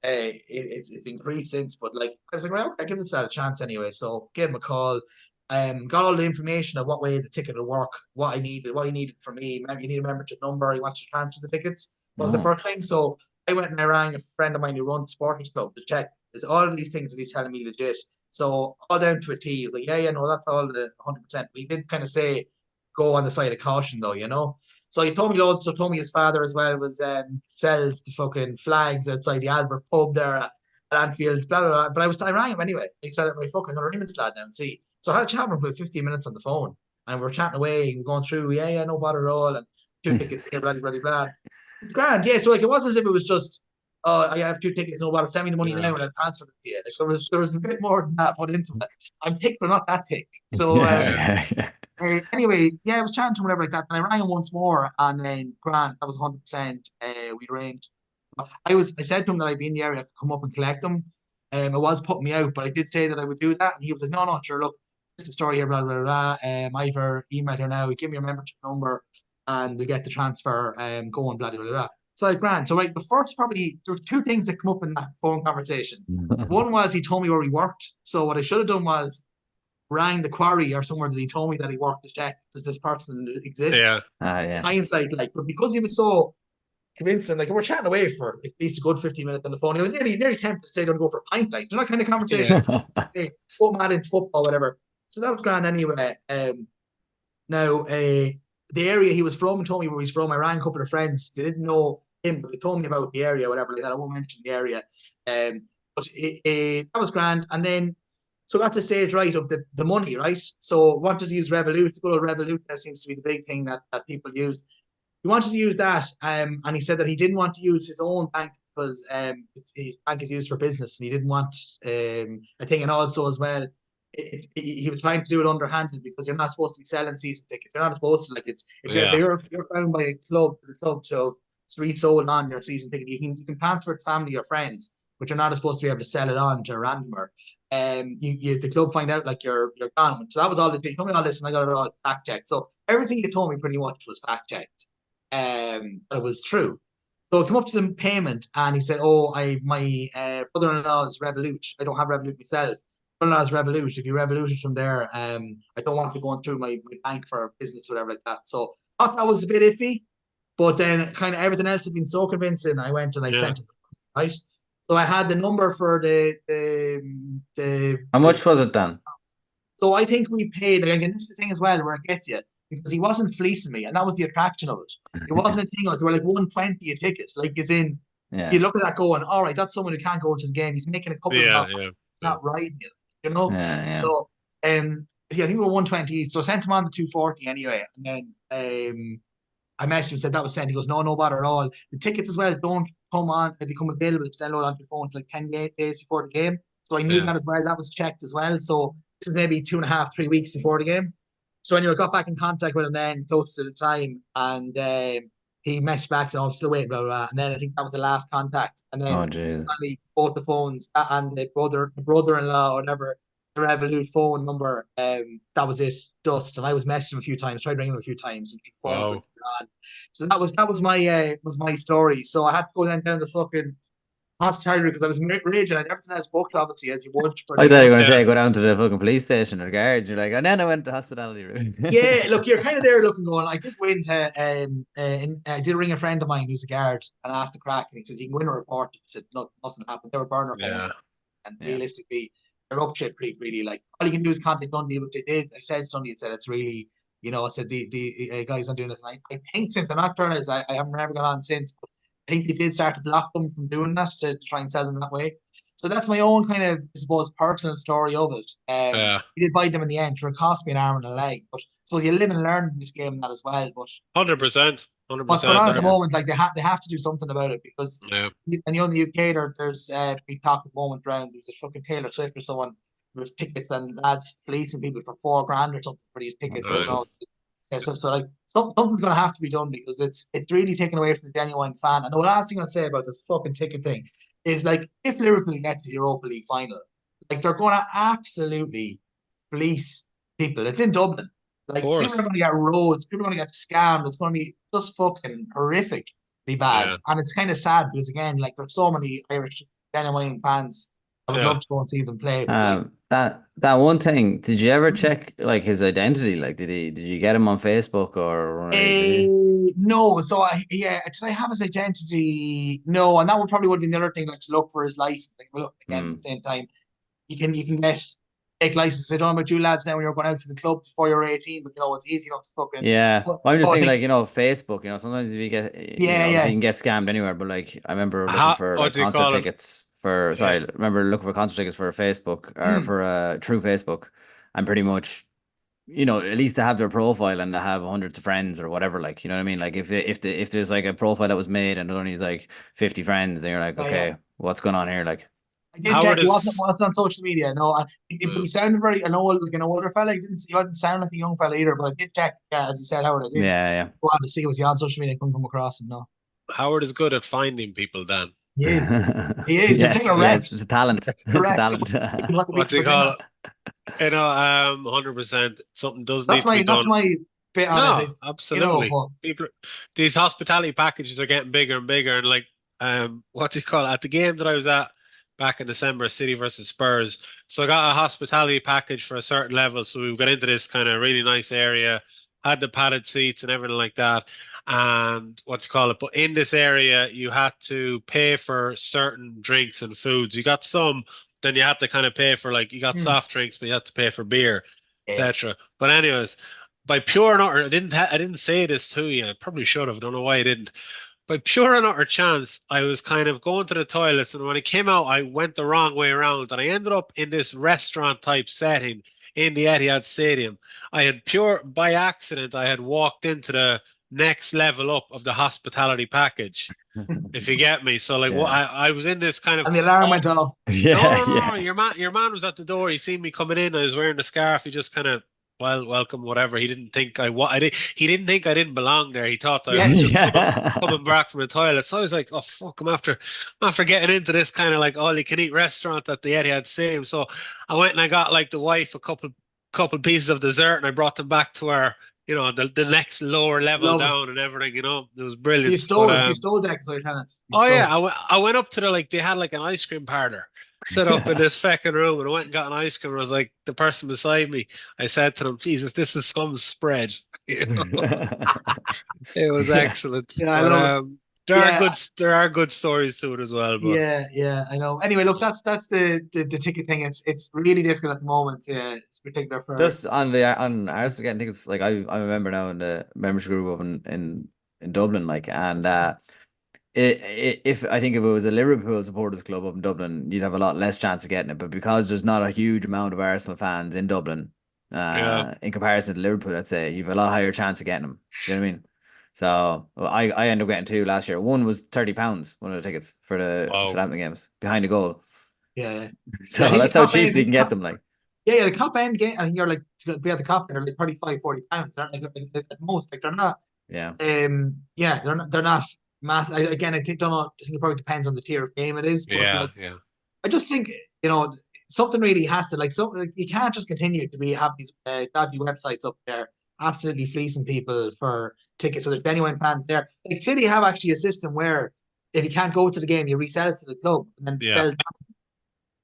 it's increased since. But like I was like, right, okay, give this a chance anyway. So gave him a call. Got all the information of what way the ticket will work, what he needed from me. You need a membership number. He wants to transfer the tickets. Was the first thing. So I went and I rang a friend of mine who runs Supporters Club to check. Is all of these things that he's telling me legit? So all down to a T. He was like, yeah, no, that's all the 100%. But he did kind of say, go on the side of caution though, you know. So he told me loads. So told me his father as well was sells the fucking flags outside the Albert pub there at Anfield. Blah blah blah. But I rang him anyway. He said, "My fucking gonna ring this lad now and see." So I had a chat with him for 15 minutes on the phone, and we were chatting away. And going through, yeah, no bother at all, and 2 tickets here, blah blah blah. Grand, yeah. So like it wasn't as if it was just, oh, I have 2 tickets, no bother, send me the money now and I'll transfer it to you. Like there was a bit more than that put into it. I'm thick, but not that thick. So anyway, yeah, I was chatting to him, whatever like that. And I rang him once more, and then Grant, that was 100%. We arranged. I said to him that I'd be in the area, I could come up and collect them. It was putting me out, but I did say that I would do that, and he was like, "No, sure, look, this is the story here, blah blah blah. I've emailed her now. Give me your membership number, and we'll get the transfer going, blah blah blah." So like, Grant. So like the first probably there were 2 things that come up in that phone conversation. One was he told me where he worked. So what I should have done was rang the quarry or somewhere that he told me that he worked to check, does this person exist? Yeah. Hindsight, like, but because he was so convincing, like we're chatting away for at least a good 15 minutes on the phone. He was nearly tempted to say don't go for a pint, like, do you know, kind of conversation. Hey, foot mad in football, whatever. So that was grand anyway. Now the area he was from and told me where he's from. I rang a couple of friends. They didn't know him, but they told me about the area, whatever like that. I won't mention the area. But that was grand. And then so got to stage right of the money, right? So wanted to use Revolut. The good old Revolut now seems to be the big thing that people use. He wanted to use that, and he said that he didn't want to use his own bank because his bank is used for business, and he didn't want a thing. And also as well, he was trying to do it underhanded because you're not supposed to be selling season tickets. You're not supposed to, like, it's if you're found by the club to resold on your season ticket, you can transfer it to family or friends, but you're not supposed to be able to sell it on to a randomer. The club find out like you're gone. So that was all. He told me all this, and I got it all fact checked. So everything he told me pretty much was fact checked. that it was true. So I came up to the payment and he said, "Oh, my brother-in-law is Revolut. I don't have Revolut myself. Brother-in-law is Revolut. If you Revolut it from there, I don't want you going through my bank for business or whatever like that." So I thought that was a bit iffy, but then kind of everything else had been so convincing. I went and I sent it, right? So I had the number for How much was it then? so I think we paid, again, this is the thing as well where it gets you, because he wasn't fleecing me, and that was the attraction of it. It wasn't a thing, they were like 120 a ticket. Like, as in, you look at that going, all right, that's someone who can't go to the game. He's making a couple of bucks, not riding it, you know? So, yeah, I think we were 120 each. So I sent him on the 240 anyway. And then I messaged him and said that was sent. He goes, no bother at all. The tickets as well don't come on, they become available to download onto your phone like 10 days before the game. So I knew that as well. That was checked as well. So this was maybe 2.5, 3 weeks before the game. So anyway, I got back in contact with him then close to the time, and he messaged back saying, "Oh, I'm still waiting, blah, blah, blah." And then I think that was the last contact. And then finally, both the phones and the brother-in-law or whatever, the Revolut phone number, that was it, dust. And I was messaging him a few times, tried ringing him a few times, and phone so that was my story. So I had to go then down the fucking hospitality because I was raging and everything else booked, obviously, as you would. I thought you were going to say go down to the fucking police station or guards. You're like, and then I went to the hospitality room. Yeah, look, you're kind of there looking going. I did go into, I did ring a friend of mine who's a guard and asked the crack, and he says, "You can go in a report." He said, "No, nothing happened. They were burner phones." And realistically, they're up shit pretty, really. Like, all you can do is contact Dundee, which they did. I said to Dundee, said it's really, I said the guys not doing this. And I think since I'm not journalists, I haven't never gone on since, but I think they did start to block them from doing that to try and sell them that way. So that's my own kind of, I suppose, personal story of it. He did buy them in the end. It cost me an arm and a leg, but I suppose you live and learn in this game and that as well. But 100%. What's going on at the moment, like they have to do something about it because, and in the UK there's big talk at the moment around. There's a fucking Taylor Swift or someone. There's tickets and lads fleecing people for $4,000 or something for these tickets. So like something's going to have to be done because it's really taken away from the genuine fan. And the last thing I'd say about this fucking ticket thing is, like, if Liverpool get to the Europa League final, like, they're going to absolutely fleece people. It's in Dublin. Like, people are going to get roads. People are going to get scammed. It's going to be just fucking horrifically bad. And it's kind of sad because, again, like, there's so many Irish genuine fans. I would love to go and see them play. That one thing, did you ever check like his identity? Like, did you get him on Facebook or no? So did I have his identity? No, and that would probably been the other thing, like, to look for his license. Like, look again at the same time, you can get take license. I don't know about you lads now when you're going out to the club before you're 18, but it's easy enough to fucking Well, I'm just thinking, like, Facebook. Sometimes if you get you can get scammed anywhere. But like, I remember looking for concert tickets for remember looking for concert tickets for Facebook or for through Facebook, and pretty much, at least to have their profile and to have hundreds of friends or whatever. Like, you know what I mean? Like, if there's like a profile that was made and there's only like 50 friends, then you're like, okay, what's going on here? Like, I did check. He wasn't on social media. No, he sounded very an older fella. He wasn't sound like a young fella either. But I did check. Yeah, as you said, Howard. I did. Go on to see was he on social media. Couldn't come across him. No. Howard is good at finding people. Dan. He is. He is. Yes, it's a talent. It's a talent. What do you call it? 100%. Something does need to be done. That's my bit on it. Absolutely. People, these hospitality packages are getting bigger and bigger, and like, what do you call it? At the game that I was at back in December, City versus Spurs. So I got a hospitality package for a certain level. So we got into this kind of really nice area, had the padded seats and everything like that. And what you call it? But in this area, you had to pay for certain drinks and foods. You got some, then you had to kind of pay for, like, you got soft drinks, but you had to pay for beer, etc. But anyways, by pure and utter, I didn't say this to you. I probably should have. I don't know why I didn't. By pure and utter chance, I was kind of going to the toilets, and when I came out, I went the wrong way around, and I ended up in this restaurant type setting in the Etihad Stadium. By accident, I had walked into the next level up of the hospitality package, if you get me. So like, I was in this kind of, and the alarm went off. No, your man was at the door. He seen me coming in. I was wearing the scarf. He just kind of, welcome, whatever. He didn't think he didn't think I didn't belong there. He thought I was just coming back from the toilet. So I was like, oh fuck, I'm after getting into this kind of like all you can eat restaurant at the Etihad Stadium. So I went and I got like the wife a couple pieces of dessert, and I brought them back to our you know, the next lower level Love it. down and everything. You know, it was brilliant. You stole But, it. You stole that, so you can. oh yeah, I went up to they had like an ice cream parlor set up in this fucking room, and I went and got an ice cream. And I was like, the person beside me, I said to them, "Jesus, this is some spread." You know? It was Yeah. excellent. Yeah, I But love it. there are good stories to it as well. But Yeah, I know. Anyway, look, that's the ticket thing. It's really difficult at the moment. It's particular for Just on Arsenal getting tickets, like I'm a member now in the membership group up in Dublin, like, and if I think if it was a Liverpool supporters club up in Dublin, you'd have a lot less chance of getting it. But because there's not a huge amount of Arsenal fans in Dublin, yeah, in comparison to Liverpool, I'd say you've a lot higher chance of getting them. Do you know what I mean? So I ended up getting two last year. One was £30, one of the tickets for the wow, Southampton games behind the goal. yeah. So I think that's the how top cheap end, you can get them. Like, yeah, the top end game. I think you're like to be at the top end, they're like 35, 40 pounds. They're like at most, like they're not. yeah, Yeah, they're not mass. Again, I think don't know. I think it probably depends on the tier of game it is, but yeah, like yeah, I just think something really has to something like you can't just continue to have these dodgy websites up there absolutely fleecing people for tickets. So there's genuine fans there. Like City have actually a system where if you can't go to the game, you resell it to the club and then yeah. sell it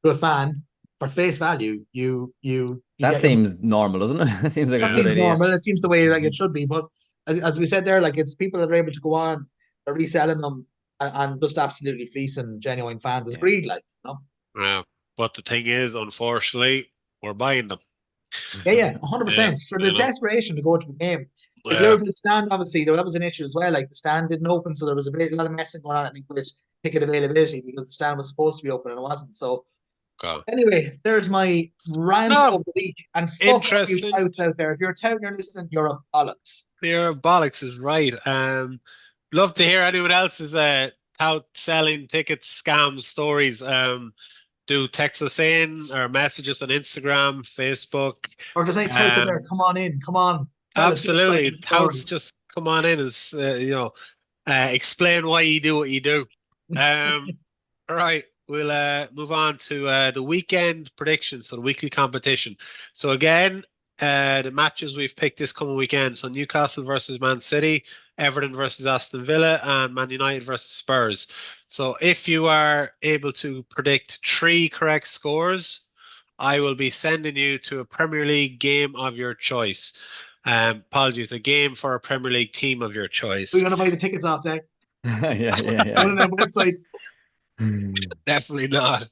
to a fan for face value. You that get your seems normal, doesn't it? It seems like a that Yeah. good seems idea. normal. It seems the way like it should be. But as we said there, like it's people that are able to go on, they're reselling them and just absolutely fleecing genuine fans. It's Yeah. greed, like you know. Yeah. But the thing is, unfortunately, we're buying them. Yeah, Yeah, 100%. For the you know. desperation to go to the game. Like Yeah, Liverpool stand, obviously, that was an issue as well. Like the stand didn't open, so there was a lot of messing going on, I think, with ticket availability because the stand was supposed to be open and it wasn't. So God. anyway, there's my rant No, of the week. And fuck all you interesting. touts out there. If you're a tout and you're listening, you're a bollocks. Your bollocks is right. Love to hear anyone else's tout selling tickets, scams, stories. Do text us in or message us on Instagram, Facebook. Or if there's any touts out there, come on in. Come on. Tell us your Absolutely. exciting Touts, story. just come on in and explain why you do what you do. All right, we'll move on to the weekend predictions, so the weekly competition. So again, the matches we've picked this coming weekend. So Newcastle versus Man City, Everton versus Aston Villa, and Man United versus Spurs. So if you are able to predict 3 correct scores, I will be sending you to a Premier League game of your choice. Apologies, a game for a Premier League team of your choice. We're gonna buy the tickets off there. yeah. One of them websites. Definitely not.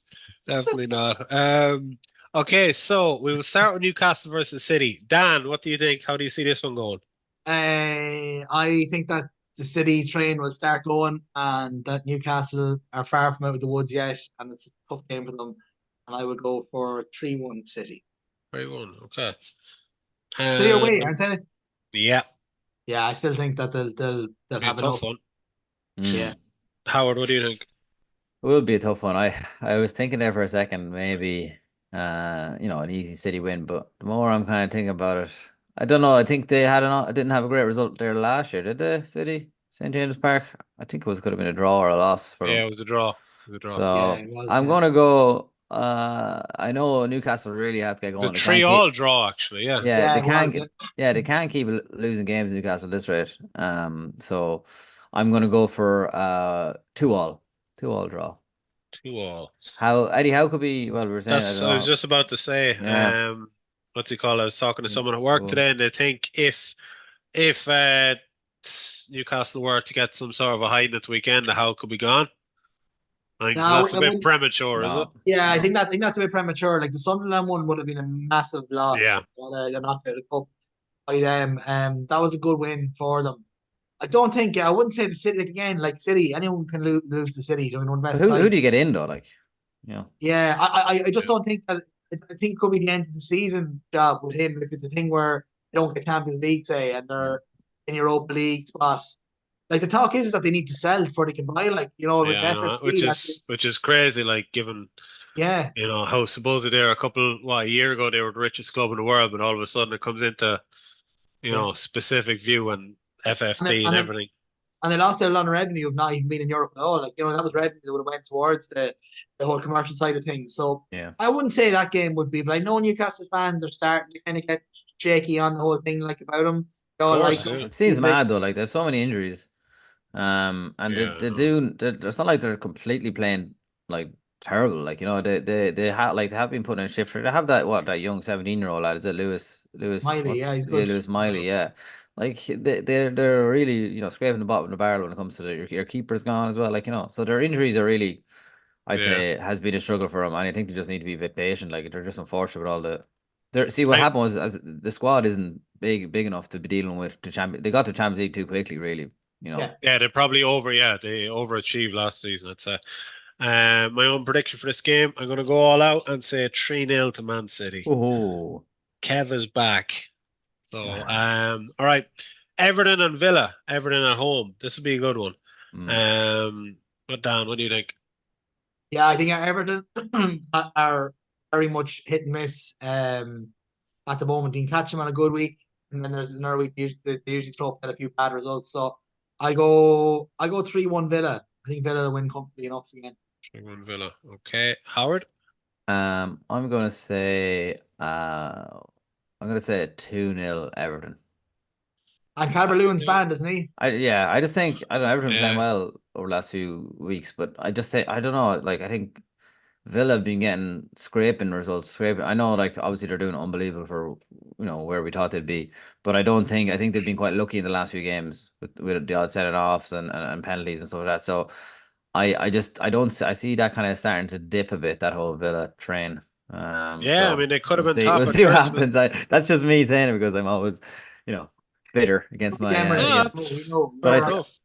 Definitely not. Okay, so we will start with Newcastle versus City. Dan, what do you think? How do you see this one going? I think that the City train will start going, and that Newcastle are far from out of the woods yet, and it's a tough game for them. And I would go for 3-1 City. 3-1. Okay. City are away, aren't they? Yeah. Yeah, I still think that they'll Be a have tough enough. one. Yeah. Howard, what do you think? It will be a tough one. I was thinking there for a second, maybe an easy City win, but the more I'm kind of thinking about it, I don't know. I think they didn't have a great result there last year, did they? City, St. James Park. I think could have been a draw or a loss for Yeah, them. it was a draw. It was a draw. Yeah, So it was, I'm yeah. gonna go. I know Newcastle really have to get The going. They can't 3-3 draw, actually. Yeah. yeah, Yeah, they it can't was, get. Yeah, they can't keep losing games in Newcastle at this rate. So I'm gonna go for 2-2 draw. 2-2. How Eddie? How could be? Well, we were saying I That's don't I was know. just about to say. Yeah. What's he called? I was talking to Mm, someone at work cool. today, and they think if Newcastle were to get some sort of a hiding at the weekend, the Howe could be gone. I think No, that's a bit premature, is it? No, yeah, I no. think that's a bit premature. Like the Sunderland one would have been a massive loss. Yeah. They're knocked out of the cup by them. That was a good win for them. I wouldn't say the City again. Like City, anyone can lose the City. Doing one But best who side. do you get in though? Like, Yeah, I just don't think that. I think it could be the end of the season job with him if it's a thing where they don't get Champions League, say, and they're in Europa League spot. Like the talk is that they need to sell before they can buy. Like with Yeah, I know. FFP, Which is crazy, like given yeah. how supposedly they're a year ago they were the richest club in the world, but all of a sudden it comes into, Yeah. specific view and And then, FFP and and then everything. and they lost out a lot of revenue of not even being in Europe at all. Like that was revenue that would have went towards the whole commercial side of things. So yeah. I wouldn't say that game would be, but I know Newcastle fans are starting to kind of get shaky on the whole thing, like about them. So, like, course, yeah. It seems he's like, mad though. Like they have so many injuries. And Yeah, they no. do. It's not like they're completely playing like terrible. Like they have like they have been putting in shift. They have that young 17-year-old lad. Is it Lewis? Miley, What's yeah, he's yeah, good. Lewis Miley. Yeah, like they're really scraping the bottom of the barrel when it comes to your keeper's gone as well. Like so their injuries are really, I'd Yeah. say, has been a struggle for them, and I think they just need to be a bit patient. Like they're just unfortunate with all the. See what I, happened was as the squad isn't big enough to be dealing with the champion. They got the Champions League too quickly, really. Yeah. yeah, they're probably they overachieved last season, I'd say. My own prediction for this game, I'm going to go all out and say 3-0 to Man City. Oh. Kev is back. So, all right. Everton and Villa. Everton at home. This would be a good one. But Dan, what do you think? Yeah, I think Everton are very much hit and miss at the moment. You can catch them on a good week, and then there's another week they usually throw up a few bad results. So I go 3-1 Villa. I think Villa will win comfortably enough again. 3-1 Villa. Okay. Howard? I'm gonna say a 2-0 Everton. And Calvert Lewin's banned, isn't he? I just think I don't know, Everton playing Yeah. well over the last few weeks, but I just think I don't know, like I think Villa have been getting scraping results, scraping. I know, like obviously they're doing unbelievable for where we thought they'd be, but I think they've been quite lucky in the last few games with the odd set it offs and penalties and stuff like that. So I don't I see that kind of starting to dip a bit, that whole Villa train. Yeah, I So mean, they could have we'll been see. top We'll at see what happens. Christmas. That's just me saying it because I'm always, you know, bitter against my Emery, No, against. we that's know. But fair Right. enough.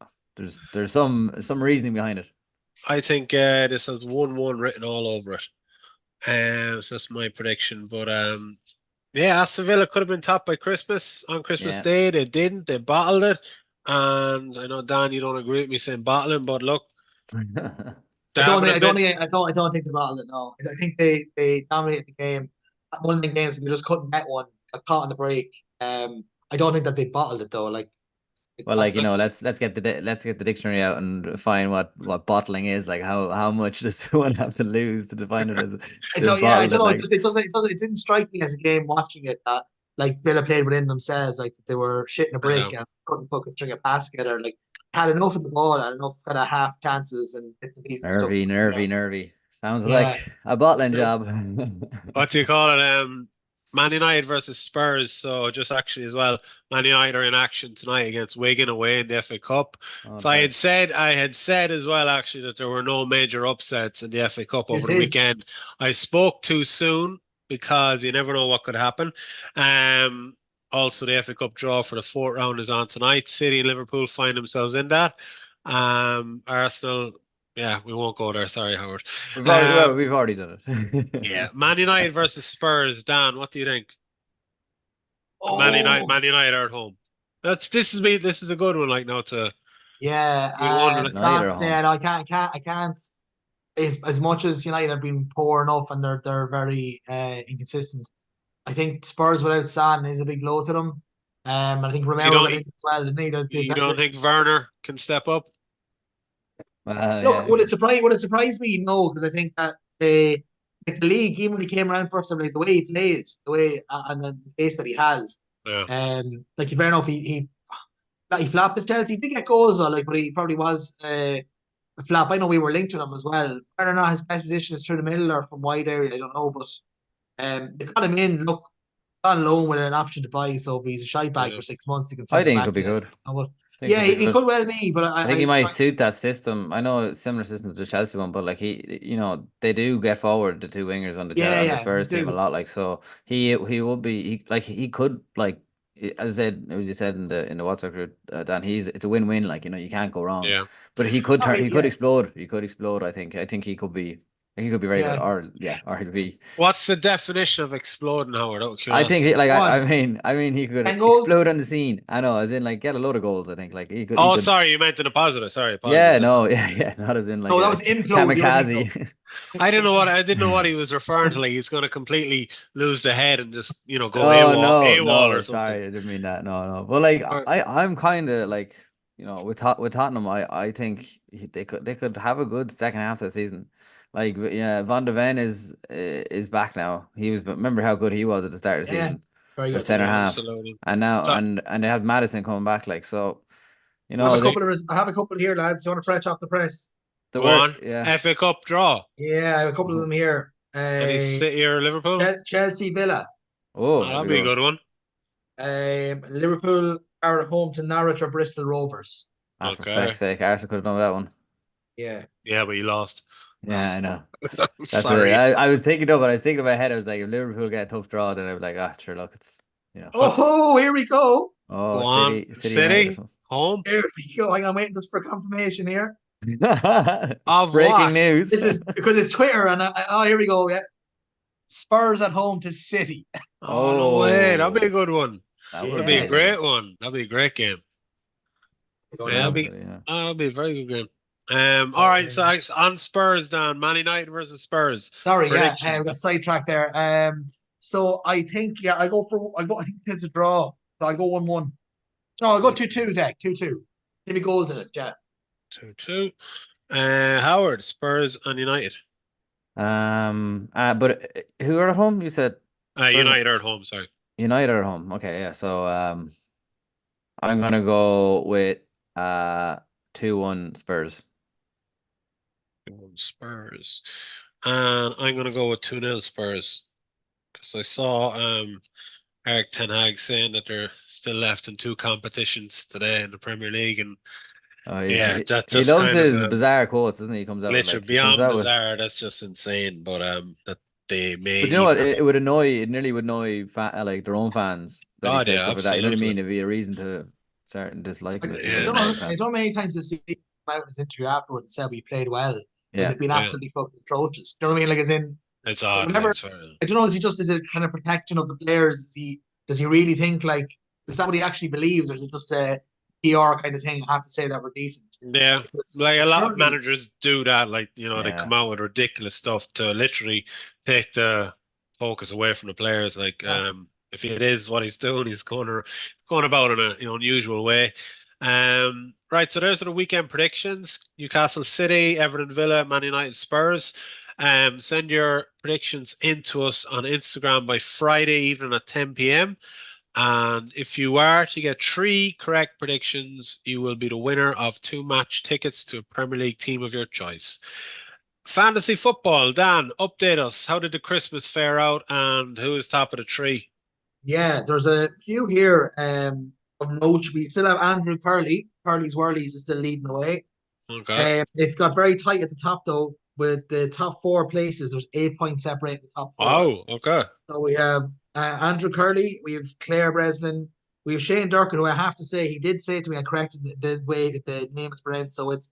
there's some reasoning behind it. I think this has 1-1 written all over it. So that's my prediction. But yeah, Aston Villa could have been top by Christmas on Christmas Yeah. Day. They didn't. They bottled it. And I know Dan, you don't agree with me saying bottling, but look, I they're don't having think a I don't bit. think I don't think they bottled it. No, I think they dominated the game. One of the games they just couldn't get one. Got caught on the break. I don't think that they bottled it though. Like Well, like that's let's get the dictionary out and find what bottling is. Like how much does someone have to lose to define it as I to don't. Yeah, I bottle don't it? know. Like It didn't strike me as a game watching it that like Villa played within themselves. Like they were shitting a Yeah. break and couldn't fucking string a pass together. Like had enough of the ball, had enough kind of half chances and bits and pieces of stuff. nervy. Sounds Yeah, like a bottling yeah. job. What do you call it? Man United versus Spurs. So just actually as well, Man United are in action tonight against Wigan away in the FA Cup. Oh, So nice. I had said as well actually that there were no major upsets in the FA Cup over It the is. weekend. I spoke too soon because you never know what could happen. Um, Also the FA Cup draw for the fourth round is on tonight. City and Liverpool find themselves in that. Arsenal, yeah, we won't go there. Sorry, Howard. We've already done Yeah, it. Man United versus Spurs. Dan, what do you think? Oh, Man United are at home. This is me. This is a good one. Like now to yeah. we won. United are Sam home. said I can't. As much as United have been poor enough and they're very inconsistent. I think Spurs without Son is a big blow to them. I think You Romero don't got in as well, didn't he? you don't think Werner can step up? Well, Look, yeah. would it surprise me? No, because I think that like the league, even when he came around first, like the way he plays, the way and the pace that he has, Yeah, like fair enough, he flopped at Chelsea. He did get goals though, like, but he probably was a flop. I know we were linked to him as well. Whether or not his best position is through the middle or from wide area, I don't know, but they got him in. Look, on loan with an option to buy, so if he's a shite bag yeah. for 6 months, they can I send him think it back could be to. good. But I think it yeah, could be he good. could well be, but I think he might suit that system. I know it's similar system to the Chelsea one, but like they do get forward the two wingers on the yeah, they Spurs team a do. lot. Like so, he will be he could like as I said, as you said in the WhatsApp group, Dan. It's a win-win. Like you can't go wrong. Yeah. But he could I turn. mean, He could yeah, explode. He could explode. I think he could be. I think he could be very good. yeah. Or he'll be. What's the definition of exploding, Howard? Out of I think curiosity. like One, I mean he could 10 goals. explode on the scene. I know, as in like get a load of goals. I think like he Oh, could. sorry, you meant in a positive. Sorry, Yeah, apologies. no, yeah, not as in like No, that a was implode. You don't implode. kamikaze. I didn't know what he was referring to. Like he's going to completely lose the head and just go Oh AWOL or no, something. sorry, I didn't mean that. No. But like Or, I'm kind of like with Tottenham, I think they could have a good second half of the season. Like yeah, Van de Ven is back now. He was remember how good he was at the start of the Yeah, season. Very for good. centre half, Absolutely. and now So- and they have Madison coming back, like, so, you I have know, a couple I have a couple here, lads. You want to fresh off the press? the Go word, on. yeah. FA Cup draw. Yeah, I have a couple of them here. Any City or Liverpool? Chelsea Villa. Oh, That'll be a good one. Liverpool are at home to Norwich or Bristol Rovers. Ah, for Okay. feck's sake, Arsenal could have done that one. Yeah. Yeah, but you lost. Yeah, I know. I'm That's sorry. what I was thinking of, but I was thinking in my head, I was like, if Liverpool get a tough draw, then I'd be like, sure, look, it's, you know. Oh, here we go. Oh, Go on. City City? Home? Here we go. I'm waiting just for confirmation here. Of Breaking what? news. This is because it's Twitter, and here we go. Yeah, Spurs at home to City. Oh, no way. That'll be a Oh, good one. that That'll would be a Yes. great one. That'll be a great game. So Yeah, now, that'll be a very good game. All right, so on Spurs, Dan, Man United versus Spurs. sorry, Prediction. we got sidetracked there. So I think I think it's a draw. So I go 1-1. No, I'll go 2-2, Zach. 2-2. Give me goals in it, yeah. 2-2. Howard, Spurs and United. But who are at home? You said Spurs United are at home, sorry. United are at home. Okay, yeah. So I'm gonna go with 2-1 Spurs. Spurs. And I'm gonna go with 2-0 Spurs. Because I saw Eric Ten Hag saying that they're still left in 2 competitions today in the Premier League, and He that he just loves kind of his bizarre quotes, doesn't he? He comes out with literally like he comes beyond out with. bizarre. That's just insane. But that they may. But you know what? even- It nearly would annoy like their own fans that he God, says yeah, stuff like that. You know what I absolutely. mean? It'd be a reason to start and dislike him if I you're a don't Yeah. know. United I fan. don't know many times to see him out in his interview afterwards and said we played well when Yeah, they've been Yeah. absolutely fucking atrocious. Do you know what I mean? Like as in, It's odd. whenever Like, sorry. I don't know, is he just as a kind of protection of the players? Does he really think like is that what he actually believes, or is it just a PR kind of thing? I have to say that we're decent. Yeah, Because like a lot of surely- managers do that. Like, they Yeah. come out with ridiculous stuff to literally take the focus away from the players. Like, Yeah. if it is what he's doing, he's going about in a unusual way. Right. So there's the weekend predictions: Newcastle City, Everton Villa, Man United Spurs. Send your predictions into us on Instagram by Friday evening at 10 p.m. And if you are to get 3 correct predictions, you will be the winner of 2 match tickets to a Premier League team of your choice. Fantasy football, Dan, update us. How did the Christmas fare out, and who is top of the tree? Yeah, there's a few here of note. We still have Andrew Curley. Curley's Whirlies is still leading the way. Okay. It's got very tight at the top though. With the top 4 places, there's 8 points separating the top 4. Oh, okay. So we have Andrew Curley, we have Claire Breslin, we have Shane Durkin, who I have to say, he did say to me, I corrected the way the name is pronounced, so it's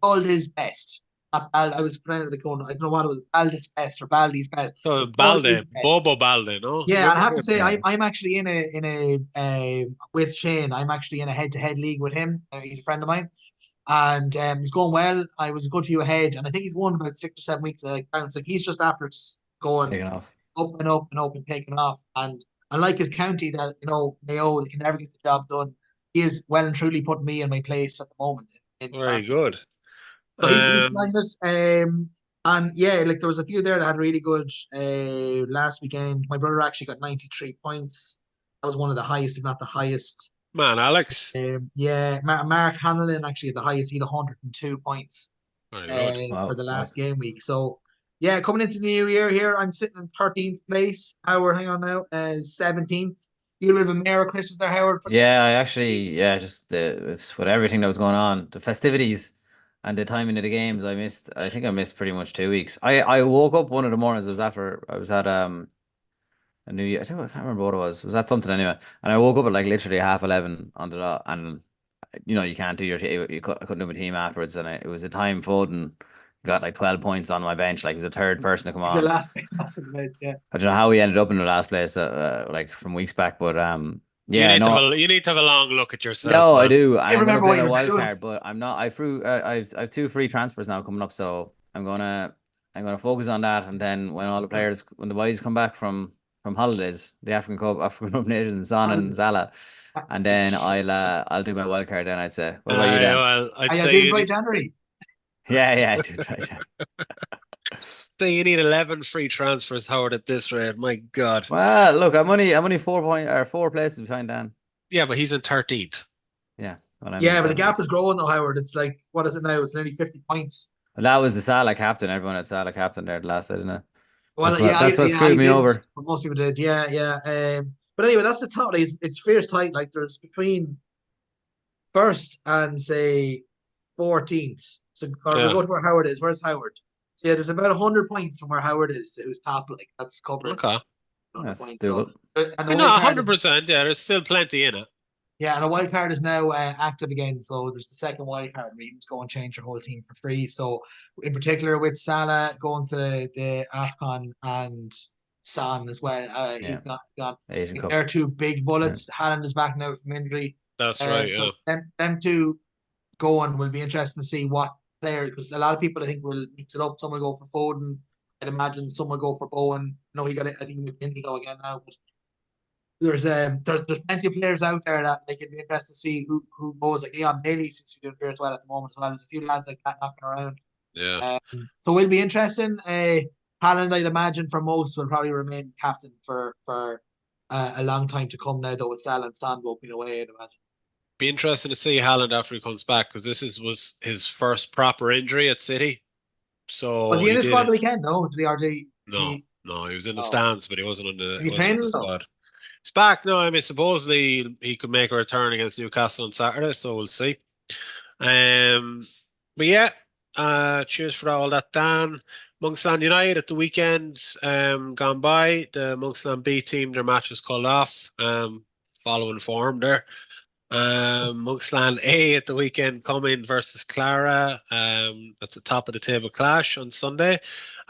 Baldy's Best. I was pronouncing it going, I don't know what it was, Baldy's Best or Baldy's Best. So It's Baldy's Balde, Best. Bobo Balde, no? Yeah, and I have to say, Yeah. I'm actually in a with Shane, I'm actually in a head-to-head league with him. He's a friend of mine. And he's going well. I was a good few ahead, and I think he's won about 6 or 7 weeks. Like he's just after going Taking off. up and up and up and taking off. And unlike his county that Mayo, they can never get the job done. He is well and truly putting me in my place at the moment. Very fantasy. good. So he's Um, behind us. And yeah, like there was a few there that had really good last weekend. My brother actually got 93 points. That was one of the highest, if not the highest. man, Alex. Yeah, Mark Hanlon actually at the highest. He had 102 points Very good. Wow, for the wow. last game week. So yeah, coming into the new year here, I'm sitting in 13th place. Howard, hang on now, 17th. You live in Merry Christmas there, Howard. Yeah, I actually, just it's with everything that was going on, the festivities and the timing of the games. I think I missed pretty much 2 weeks. I woke up one of the mornings. I was at a New Year. I can't remember what it was. It was at something anyway. And I woke up at like literally 11:30 on the dot, and you can't do your I couldn't do my team afterwards, and it was a time Foden got like 12 points on my bench. Like, he was the 3rd person to come He's your on. last yeah. I don't know how he ended up in the last place, like from weeks back, but You yeah, need no. you need to have a long look at yourself. No, I man. do. I'm gonna remember what play he a was wild doing. card, but I'm not. I've 2 free transfers now coming up, so I'm gonna focus on that, and then when the boys come back from holidays, the African Cup, African Nations, Son and Zala, and then I'll do my wild card. Then I'd say. What about you, Dan? Well, I'd Are you say doing you by need, January? Yeah, I do. Right. you need 11 free transfers, Howard, at this rate. My God. Well, look, I'm only 4 places behind Dan. Yeah, but he's in 13th. Yeah, well, I'm Yeah, in but the 17th. gap is growing though, Howard. It's like, what is it now? It's nearly 50 points. Well, that was the Salah captain. Everyone had Salah captain there the last day, didn't it? Well, That's what screwed me did, over. but most people did. Yeah, yeah. But anyway, that's the top. Like, it's fierce tight. Like there's between first and say 14th. So, or we Yeah. go to where Howard is. Where's Howard? So yeah, there's about 100 points from where Howard is, who's top. Like that's covered. Okay. 100 That's points. doable. And the You know, wild card 100%. Yeah, there's still plenty in it. yeah, and a wild card is now active again. So there's the second wild card where you can just go and change your whole team for free. So in particular with Salah going to the AFCON and Son as well, he's gone. Asian Cup. They're two big bullets. Haaland is back now from injury. That's right. So Yeah. them two going will be interesting to see what player, because a lot of people I think will mix it up. Some will go for Foden. I'd imagine some will go for Bowen. No, he got it. I think Indigo again now, but there's plenty of players out there that like it'd be interesting to see who goes. Like Leon Bailey seems to be doing very well at the moment as well. There's a few lads like that knocking around. Yeah. So it'll be interesting. Haaland, I'd imagine for most will probably remain captain for a long time to come now, though with Salah and Son both being away, I'd imagine. Be interesting to see Haaland after he comes back, because was his first proper injury at City. So Was he in the did squad it. the weekend? No, did he? Or did he? No, he was in the Oh. stands, but he wasn't on Is he the training though? squad. He's back. No, I mean supposedly he could make a return against Newcastle on Saturday, so we'll see. But yeah, cheers for all that, Dan. Monksland United at the weekend gone by. The Monksland B team, their match was called off. Following form there. Monksland A at the weekend coming versus Clara. That's the top of the table clash on Sunday.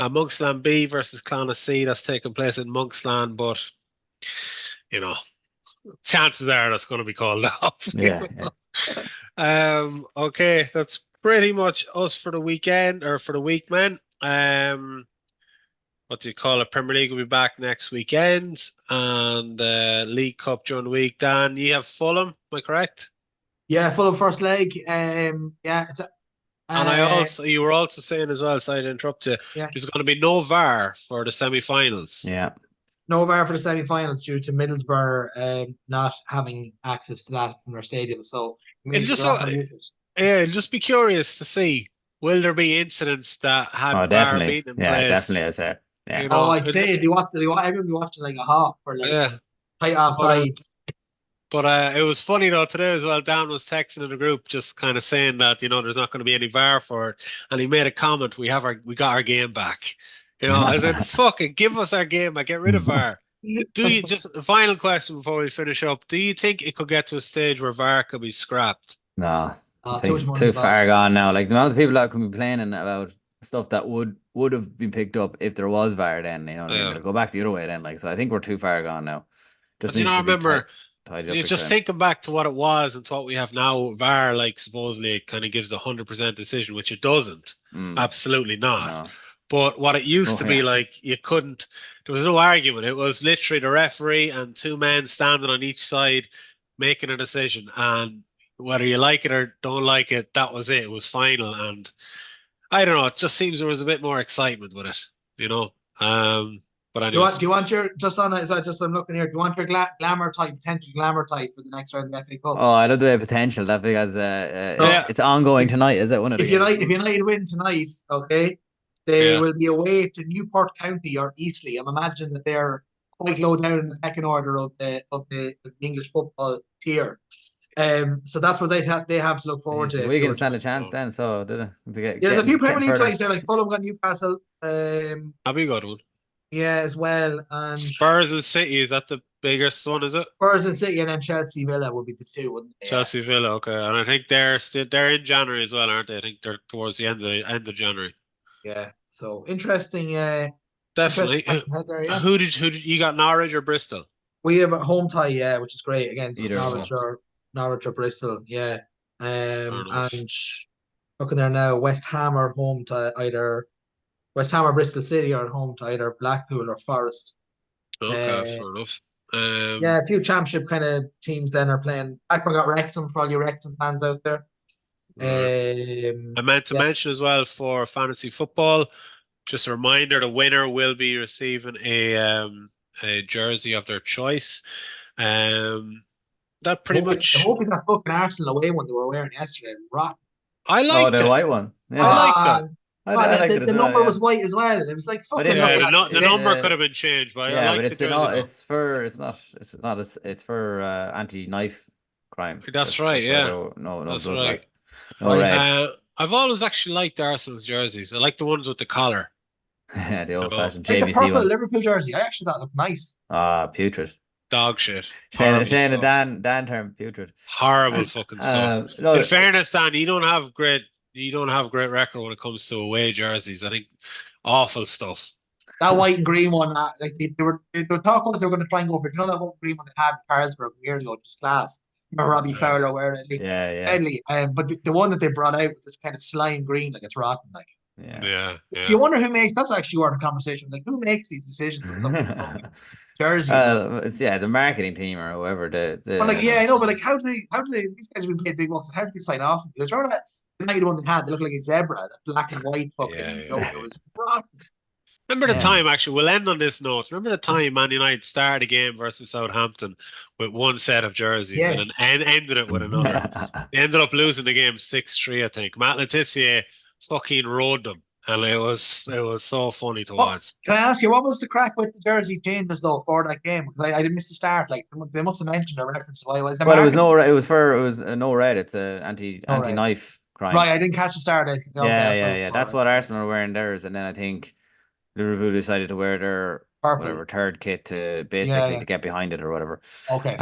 Monksland B versus Clonagh C. That's taking place in Monksland, but you know, chances are that's going to be called off. Yeah. Okay, that's pretty much us for the weekend or for the week, man. What do you call it? Premier League will be back next weekend, and League Cup during the week. Dan, you have Fulham, am I correct? Yeah, Fulham first leg. Yeah, it's and you were also saying as well, sorry to interrupt you, there's going to be no VAR for the semi-finals. Yeah. No VAR for the semi-finals due to Middlesbrough not having access to that from their stadium. So it'll just be curious to see, will there be incidents that had VAR being in place? Definitely, I say. Yeah. You know, I'd say everyone be watching like a hawk for like tight offsides. But it was funny though today as well. Dan was texting in the group, just kind of saying that there's not going to be any VAR for it, and he made a comment. We got our game back. I said, "Fuck it, give us our game back. Get rid of VAR." Do you just a final question before we finish up? Do you think it could get to a stage where VAR could be scrapped? No, I think it's too far gone now. Like the amount of people that can be complaining about stuff that would have been picked up if there was VAR, then they'll go back the other way then. Like, so I think we're too far gone now. Just remember. You're just thinking back to what it was and to what we have now. VAR, like, supposedly it kind of gives a 100% decision, which it doesn't. Absolutely not. No. But what it used to be like, there was no argument. It was literally the referee and two men standing on each side making a decision. And whether you like it or don't like it, that was it. It was final. And I don't know. It just seems there was a bit more excitement with it, But anyways. Do you want your I'm looking here? Do you want your potential glamour type for the next round of the FA Cup? Oh, I love the potential. That because it's ongoing tonight, is it? If United win tonight, okay, they will be away to Newport County or Eastleigh. I'm imagining that they're quite low down in the pecking order of the English football tier. So that's what they have to look forward to. We can stand a chance then. So there's a few Premier League ties there, like Fulham got Newcastle. That'd be a good one. Yeah, as well. And Spurs and City, is that the biggest one, is it? Spurs and City, and then Chelsea Villa would be the two, wouldn't they? Chelsea Villa, okay. And I think they're in January as well, aren't they? I think they're towards the end of January. Yeah. So interesting. Definitely. Who did you got, Norwich or Bristol? We have a home tie, which is great against Norwich or Bristol, yeah. And looking there now, West Ham are home to either West Ham or Bristol City are home to either Blackpool or Forest. Okay, fair enough. A few championship kind of teams then are playing. Blackburn got Wrexham, probably Wrexham fans out there. I meant to mention as well for fantasy football, just a reminder: the winner will be receiving a jersey of their choice. That pretty I much. hope that fucking Arsenal away one they were wearing yesterday. Rock. I Oh, liked the it. white one. Yeah. I liked it. I liked it as the well, number yeah. was white as well. It was like fucking. it's- Yeah, it's- the it's, number could have been changed, but I yeah, like but the it's jersey. not. though. It's for anti-knife crime. That's right. why Yeah, no that's blood, right. like no red. I've always actually liked Arsenal's jerseys. I like the ones with the collar. Yeah, the old-fashioned Like the JVC purple ones. Liverpool jersey. I actually thought it looked nice. Putrid. Dog shit. Shane Horrible and stuff. Dan term putrid. Horrible fucking stuff. No, In fairness, Dan, you don't have great record when it comes to away jerseys. I think awful stuff. That white and green one, like they were talking about they were going to try and go for it. You know that white and green one they had in Carlsberg years ago, just class. Remember Robbie Fowler wearing it? Like, yeah. deadly. But the one that they brought out with this kind of slime green, like it's rotten. Like, Yeah. you wonder who makes. That's actually worth a conversation. Like, who makes these decisions on some of these fucking jerseys? It's the marketing team or whoever. But like, yeah, I know. But like, how do they? These guys have been paid big bucks. How do they sign off? Because remember that the night one they had, they looked like a zebra, that black and white fucking logo. It was rotten. Remember the time, actually, we'll end on this note. Remember the time Man United started a game versus Southampton with one set of jerseys and then ended it with another. They ended up losing the game 6-3, I think. Matt Letizia fucking rode them. And it was so funny to watch. Can I ask you, what was the crack with the jersey changes though for that game? Because I didn't miss the start. Like they must have mentioned a reference to why it was. Well, it was no red. It's a anti-knife crime. Right, I didn't catch the start. Yeah. That's what Arsenal were wearing theirs, and then I think Liverpool decided to wear their whatever third kit to basically to get behind it or whatever. Okay.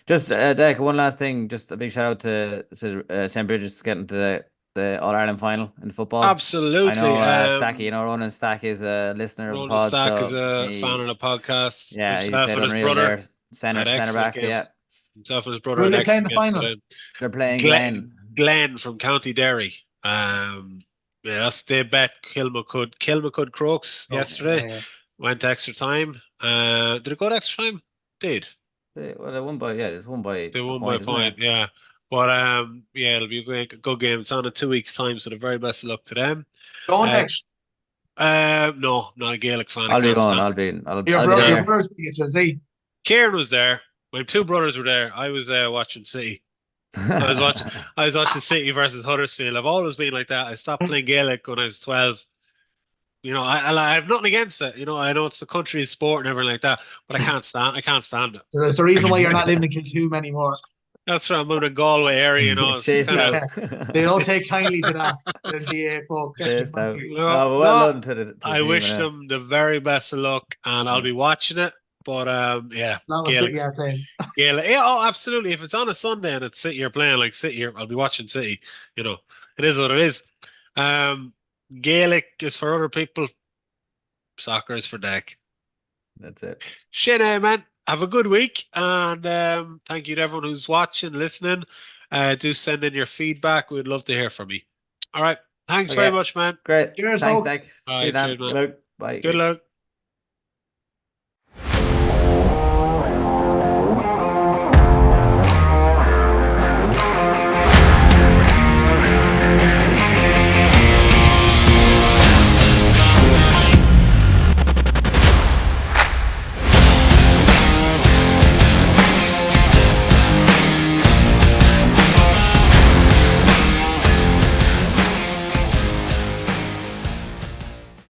Just Dec, one last thing. Just a big shout out to St. Bridget's getting to the All Ireland final in football. Absolutely. I know Stacky, Ronan Stack is a listener of the pod. Stack is a fan of the podcast. Yeah, himself and his brother there. Center back. Games. Yeah. Himself and his brother. Who are they playing the final? They're playing Glen from County Derry. They bet Kilmacud Crooks yesterday. Yeah. Went to extra time. Did it go to extra time? Did. They won by They won by a point. Yeah. But it'll be a good game. It's on in 2 weeks' time, so the very best of luck to them. Going next? No, not a Gaelic fan. I'll be going. I'll be your brother's PHSE. Kieran was there. My two brothers were there. I was watching City. I was watching City versus Huddersfield. I've always been like that. I stopped playing Gaelic when I was 12. You know, I have nothing against it. You know, I know it's the country's sport and everything like that, but I can't stand it. So that's the reason why you're not living in Kiltoom anymore. That's right. I'm moving to Galway area, you know. They don't take kindly to that. The folk. Well done to the I wish them the very best of luck, and I'll be watching it. But Gaelic. Yeah, absolutely. If it's on a Sunday and it's City you're playing, like City, I'll be watching City. You know, it is what it is. Gaelic is for other people. Soccer is for Dec. That's it. Shane, man. Have a good week, and thank you to everyone who's watching, listening. Do send in your feedback. We'd love to hear from you. All right. Thanks very much, man. Great. Cheers, thanks, folks. Dec. See you, Dan. Good luck. Bye. Good luck.